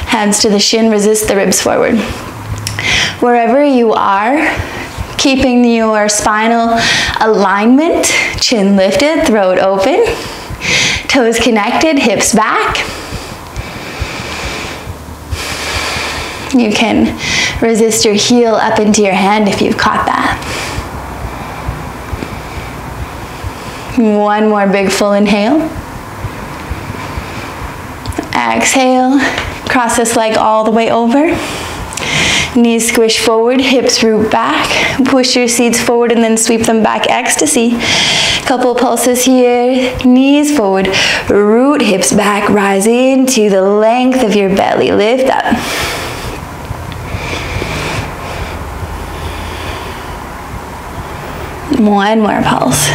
Hands to the shin, resist the ribs forward. Wherever you are, keeping your spinal alignment, chin lifted, throat open, toes connected, hips back. You can resist your heel up into your hand if you've caught that. One more big full inhale. Exhale, cross this leg all the way over. Knees squish forward, hips root back. Push your seeds forward and then sweep them back. Ecstasy. Couple pulses here. Knees forward, root hips back. Rise into the length of your belly. Lift up. One more pulse.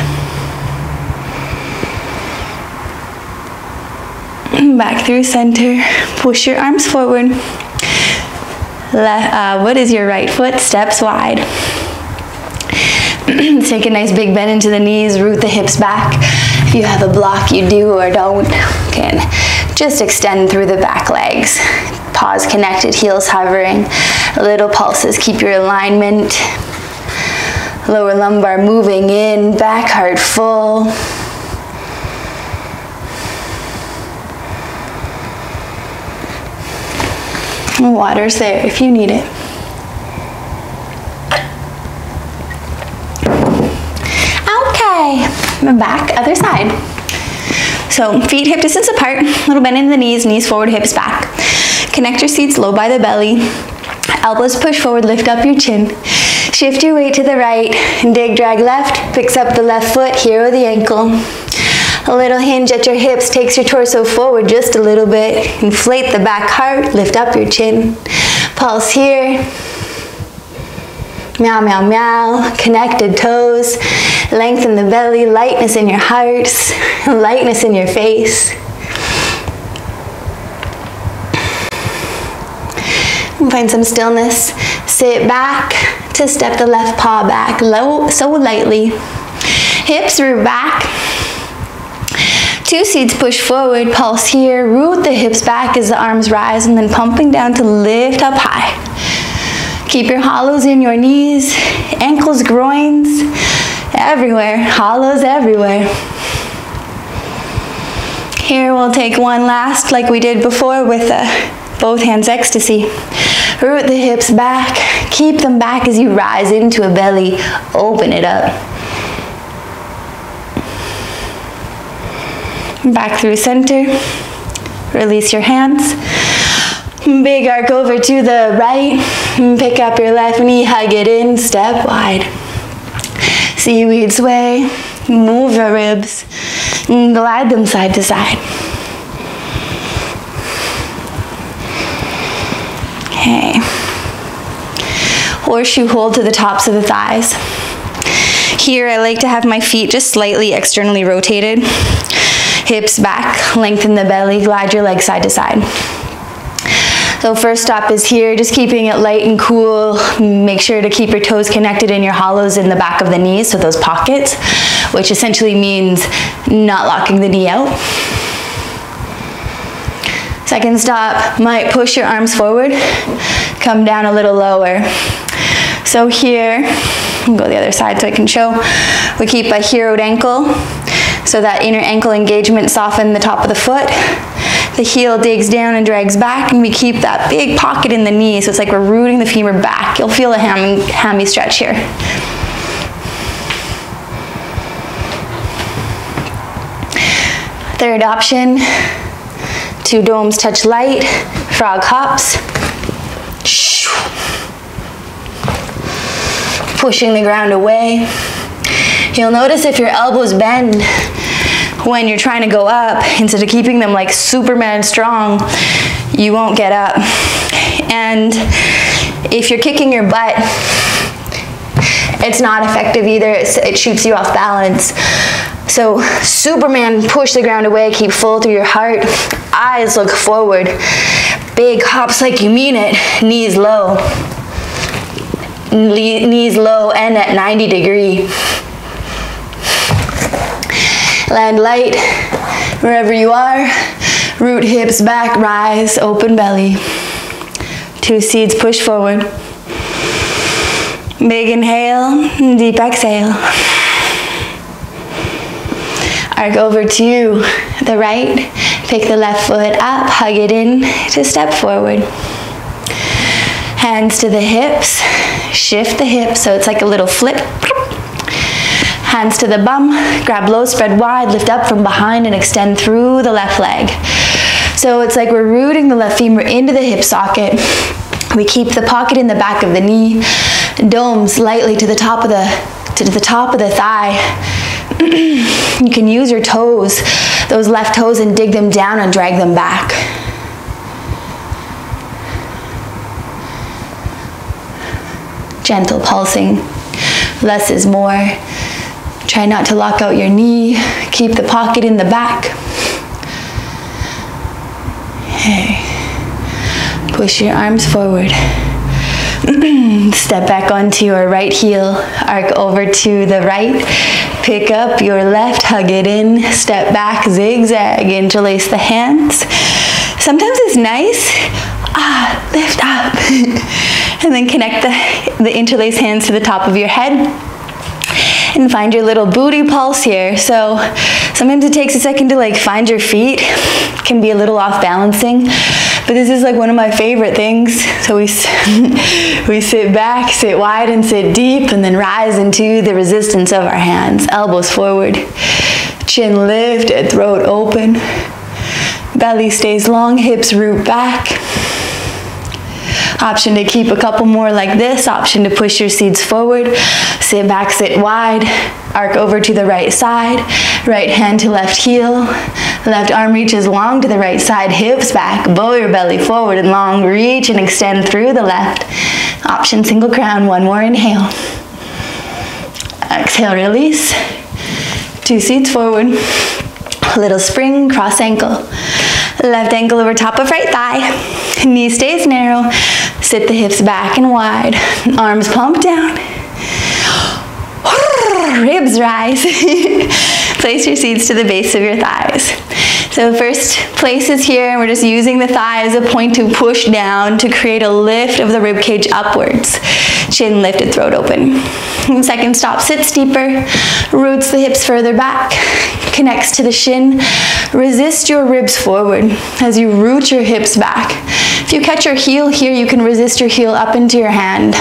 Back through center. Push your arms forward. What is your right foot? Steps wide. Take a nice big bend into the knees, root the hips back. If you have a block, you do or don't. Can just extend through the back legs. Paws connected, heels hovering. Little pulses, keep your alignment. Lower lumbar moving in, back heart full. Water's there if you need it. Okay, back, other side. So feet hip distance apart, little bend in the knees, knees forward, hips back. Connect your seats low by the belly. Elbows push forward, lift up your chin. Shift your weight to the right, dig, drag left, picks up the left foot, hero the ankle. A little hinge at your hips takes your torso forward just a little bit. Inflate the back heart, lift up your chin. Pulse here. Meow, meow, meow. Connected toes. Lengthen the belly, lightness in your heart, lightness in your face. Find some stillness. Sit back to step the left paw back, low, so lightly. Hips root back. Two seeds push forward, pulse here, root the hips back as the arms rise and then pumping down to lift up high. Keep your hollows in your knees, ankles, groins, everywhere, hollows everywhere. Here we'll take one last like we did before with both hands ecstasy. Root the hips back, keep them back as you rise into a belly, open it up. Back through center, release your hands. Big arc over to the right, pick up your left knee, hug it in, step wide. Seaweed sway, move your ribs, glide them side to side. Okay. Horseshoe hold to the tops of the thighs. Here I like to have my feet just slightly externally rotated. Hips back, lengthen the belly, glide your legs side to side. So first stop is here, just keeping it light and cool. Make sure to keep your toes connected in your hollows in the back of the knees, so those pockets, which essentially means not locking the knee out. Second stop, might push your arms forward, come down a little lower. So here, I'll go the other side so I can show. We keep a heroed ankle. So that inner ankle engagement, soften the top of the foot. The heel digs down and drags back, and we keep that big pocket in the knee, so it's like we're rooting the femur back. You'll feel a hammy stretch here. Third option, two domes touch light, frog hops. Pushing the ground away. You'll notice if your elbows bend when you're trying to go up, instead of keeping them like Superman strong, you won't get up. And if you're kicking your butt, it's not effective either. It shoots you off balance. So Superman, push the ground away, keep full through your heart. Eyes look forward. Big hops like you mean it. Knees low. Knees low and at 90 degrees. Land light wherever you are. Root hips back, rise, open belly. Two seeds push forward. Big inhale, deep exhale. Arc over to the right. Pick the left foot up, hug it in to step forward. Hands to the hips, shift the hips so it's like a little flip. Hands to the bum, grab low, spread wide, lift up from behind and extend through the left leg. So it's like we're rooting the left femur into the hip socket. We keep the pocket in the back of the knee, dome slightly to the top of the thigh. You can use your toes, those left toes, and dig them down and drag them back. Gentle pulsing, less is more. Try not to lock out your knee. Keep the pocket in the back. Okay. Push your arms forward. Step back onto your right heel. Arc over to the right. Pick up your left, hug it in. Step back, zigzag. Interlace the hands. Sometimes it's nice. Lift up. And then connect the interlaced hands to the top of your head. And find your little booty pulse here. So sometimes it takes a second to like find your feet. It can be a little off balancing, but this is like one of my favorite things. So we sit back, sit wide and sit deep, and then rise into the resistance of our hands. Elbows forward, chin lifted, throat open. Belly stays long, hips root back. Option to keep a couple more like this. Option to push your seeds forward. Sit back, sit wide. Arc over to the right side. Right hand to left heel. Left arm reaches long to the right side. Hips back. Bow your belly forward and long. Reach and extend through the left. Option single crown. One more inhale. Exhale, release. Two seeds forward. Little spring, cross ankle. Left ankle over top of right thigh. Knee stays narrow. Sit the hips back and wide. Arms pump down. Ribs rise. Place your seeds to the base of your thighs. So first place is here. We're just using the thigh as a point to push down to create a lift of the rib cage upwards. Chin lifted, throat open. And second stop, sits deeper. Roots the hips further back. Connects to the shin. Resist your ribs forward as you root your hips back. If you catch your heel here, you can resist your heel up into your hand.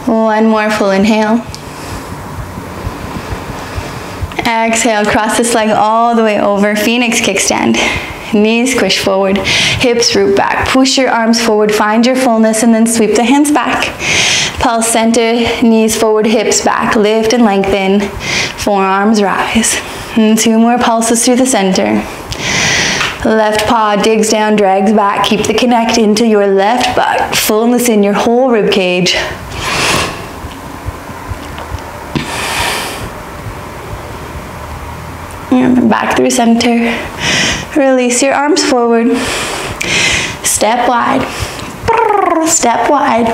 One more full inhale. Exhale, cross this leg all the way over. Phoenix kickstand. Knees squish forward, hips root back. Push your arms forward, find your fullness, and then sweep the hands back. Pulse center, knees forward, hips back. Lift and lengthen, forearms rise. And two more pulses through the center. Left paw digs down, drags back. Keep the connect into your left butt. Fullness in your whole rib cage. And back through center. Release your arms forward. Step wide. Step wide.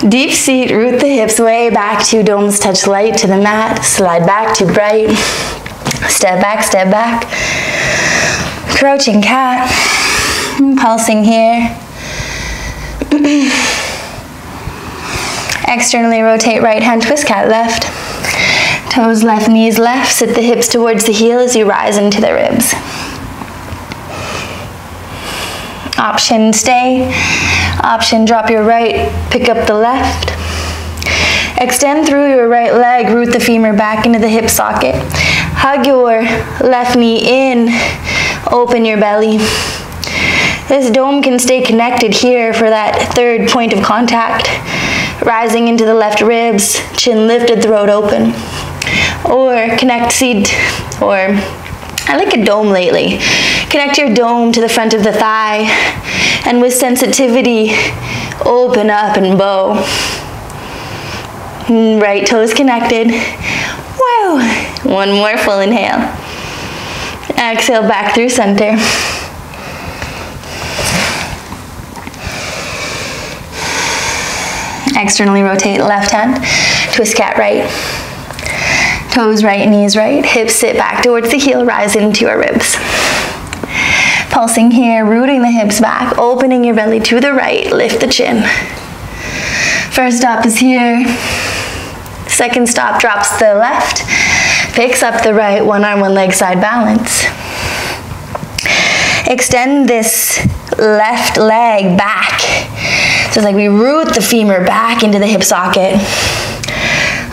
Deep seat, root the hips way back. Two domes touch light to the mat. Slide back to bright. Step back, step back. Crouching cat. Pulsing here. Externally rotate right hand, twist cat left. Toes left, knees left. Sit the hips towards the heel as you rise into the ribs. Option stay. Option drop your right, pick up the left. Extend through your right leg, root the femur back into the hip socket. Hug your left knee in, open your belly. This dome can stay connected here for that third point of contact. Rising into the left ribs, chin lifted, throat open. Or connect seat, or I like a dome lately. Connect your dome to the front of the thigh, and with sensitivity, open up and bow. Right toes connected. Woo! One more full inhale. Exhale back through center. Externally rotate left hand, twist cat right. Toes right, knees right, hips sit back towards the heel, rise into your ribs. Pulsing here, rooting the hips back, opening your belly to the right, lift the chin. First stop is here. Second stop drops the left, picks up the right, one arm, one leg, side balance. Extend this left leg back. So it's like we root the femur back into the hip socket.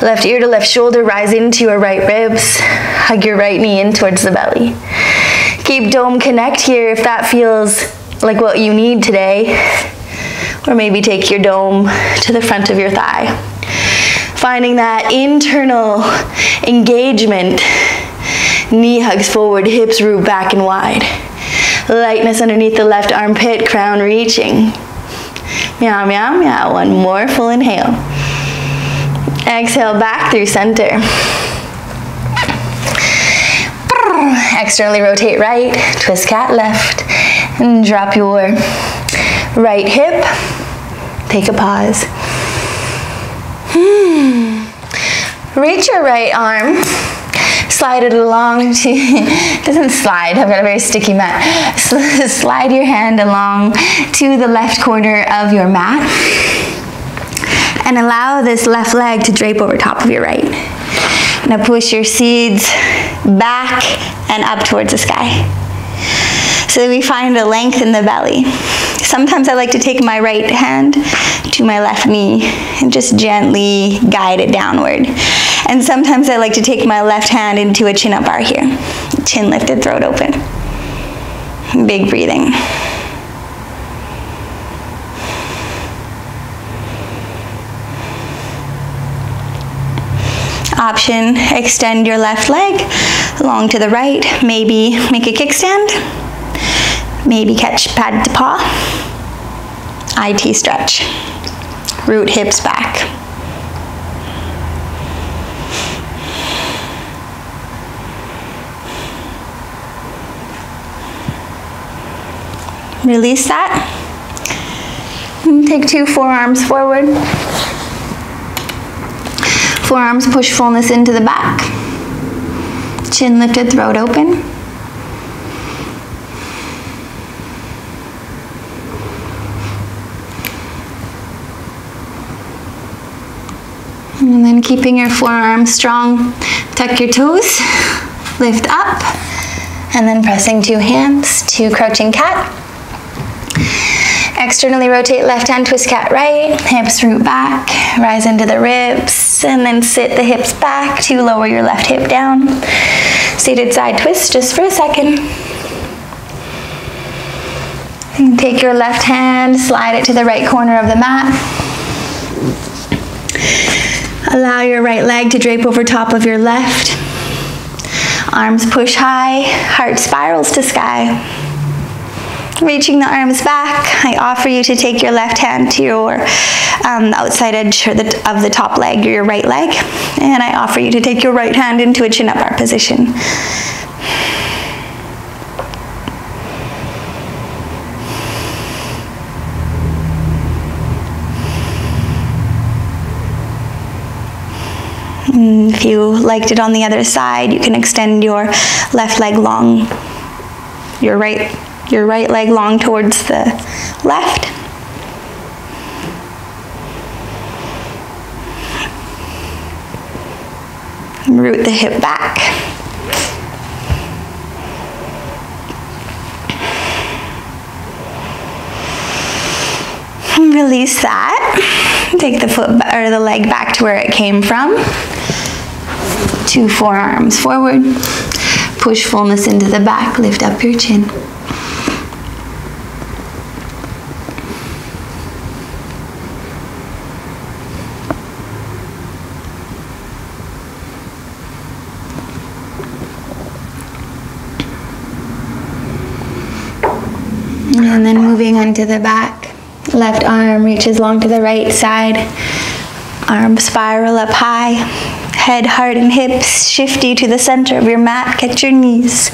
Left ear to left shoulder, rise into your right ribs. Hug your right knee in towards the belly. Keep dome connect here if that feels like what you need today. Or maybe take your dome to the front of your thigh. Finding that internal engagement. Knee hugs forward, hips root back and wide. Lightness underneath the left armpit, crown reaching. Meow, meow, meow. One more full inhale. Exhale back through center. Externally rotate right, twist cat left, and drop your right hip. Take a pause. Reach your right arm. Slide it along to, doesn't slide, I've got a very sticky mat. Slide your hand along to the left corner of your mat and allow this left leg to drape over top of your right. Now push your seeds back and up towards the sky. So we find a length in the belly. Sometimes I like to take my right hand to my left knee and just gently guide it downward. And sometimes I like to take my left hand into a chin-up bar here. Chin lifted, throat open. Big breathing. Option, extend your left leg long to the right. Maybe make a kickstand. Maybe catch pad to paw. IT stretch. Root hips back. Release that. And take 2 forearms forward. Forearms push fullness into the back. Chin lifted, throat open. And then keeping your forearms strong, tuck your toes, lift up, and then pressing 2 hands to crouching cat. Externally rotate left hand, twist cat right, hips root back, rise into the ribs, and then sit the hips back to lower your left hip down. Seated side twist just for a second. And take your left hand, slide it to the right corner of the mat. Allow your right leg to drape over top of your left. Arms push high, heart spirals to sky. Reaching the arms back, I offer you to take your left hand to your outside edge of the top leg, or your right leg, and I offer you to take your right hand into a chin-up bar position. If you liked it on the other side, you can extend your left leg long, your right leg long towards the left. Root the hip back. Release that. Take the foot or the leg back to where it came from. 2 forearms forward. Push fullness into the back. Lift up your chin. And then moving onto the back. Left arm reaches long to the right side. Arm spiral up high. Head, heart, and hips shift you to the center of your mat. Catch your knees.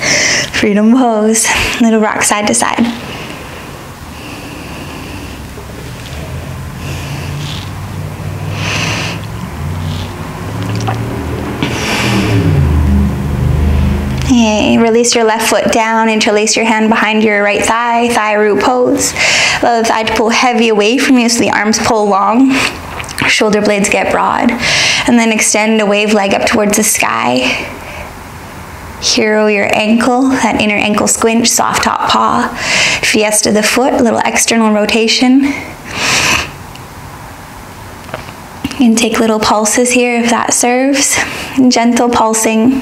Freedom pose. Little rock side to side. Okay, release your left foot down, interlace your hand behind your right thigh, thigh root pose. Allow the thigh to pull heavy away from you so the arms pull long. Shoulder blades get broad. And then extend a wave leg up towards the sky. Hero your ankle, that inner ankle squinch, soft top paw. Fiesta the foot, a little external rotation. You can take little pulses here if that serves. Gentle pulsing.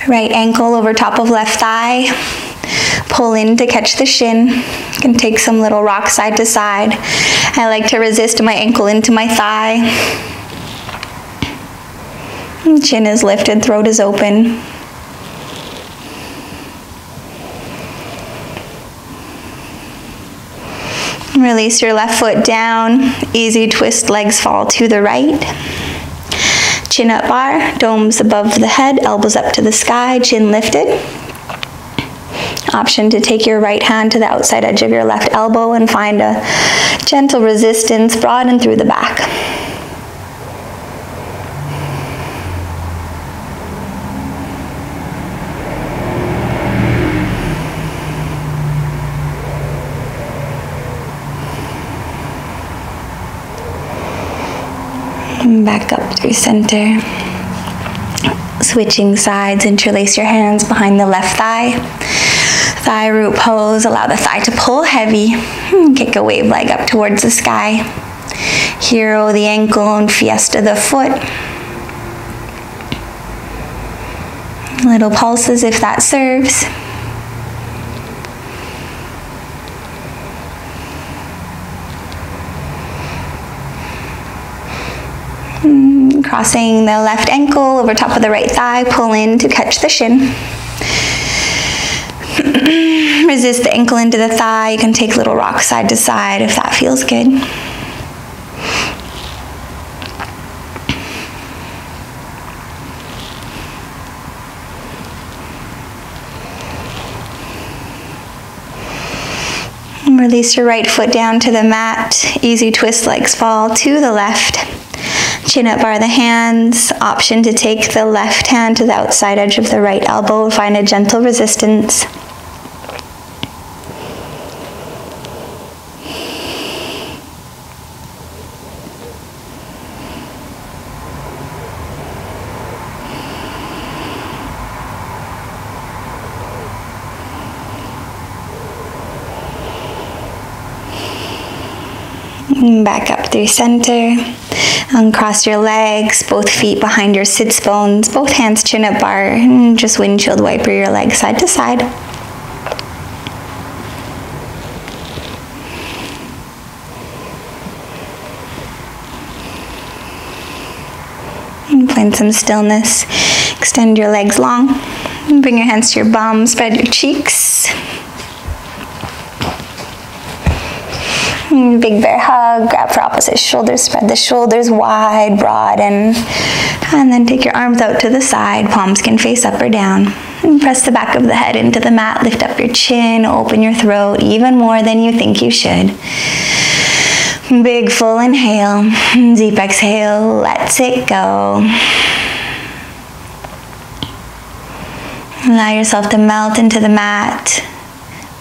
Right ankle over top of left thigh. Pull in to catch the shin. You can take some little rock side to side. I like to resist my ankle into my thigh. Chin is lifted, throat is open. Release your left foot down. Easy twist, legs fall to the right. Chin up bar, domes above the head, elbows up to the sky, chin lifted. Option to take your right hand to the outside edge of your left elbow and find a gentle resistance, broaden through the back. Back up through center. Switching sides, interlace your hands behind the left thigh. Thigh root pose, allow the thigh to pull heavy. Kick a wave leg up towards the sky. Hero the ankle and fiesta the foot. Little pulses if that serves. Crossing the left ankle over top of the right thigh, pull in to catch the shin. Resist the ankle into the thigh. You can take little rocks side to side if that feels good. Release your right foot down to the mat. Easy twist, legs fall to the left. Chin up, bar the hands. Option to take the left hand to the outside edge of the right elbow. Find a gentle resistance. Back up through center. Uncross your legs, both feet behind your sits bones, both hands chin up bar, and just windshield wiper your legs side to side. And find some stillness. Extend your legs long. And bring your hands to your bum, spread your cheeks. Big bear hug, grab for opposite shoulders, spread the shoulders wide, broaden, and then take your arms out to the side, palms can face up or down. And press the back of the head into the mat, lift up your chin, open your throat even more than you think you should. Big full inhale, deep exhale, let's it go. Allow yourself to melt into the mat,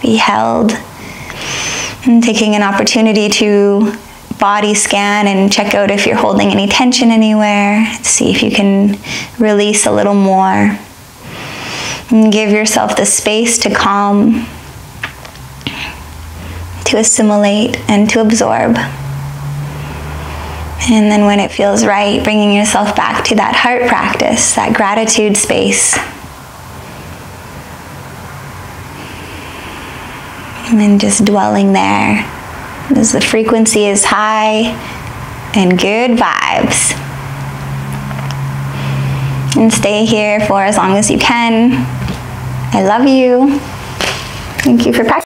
be held. And taking an opportunity to body scan and check out if you're holding any tension anywhere. See if you can release a little more. And give yourself the space to calm, to assimilate, and to absorb. And then when it feels right, bringing yourself back to that heart practice, that gratitude space. And then just dwelling there as the frequency is high and good vibes. And stay here for as long as you can. I love you. Thank you for practicing.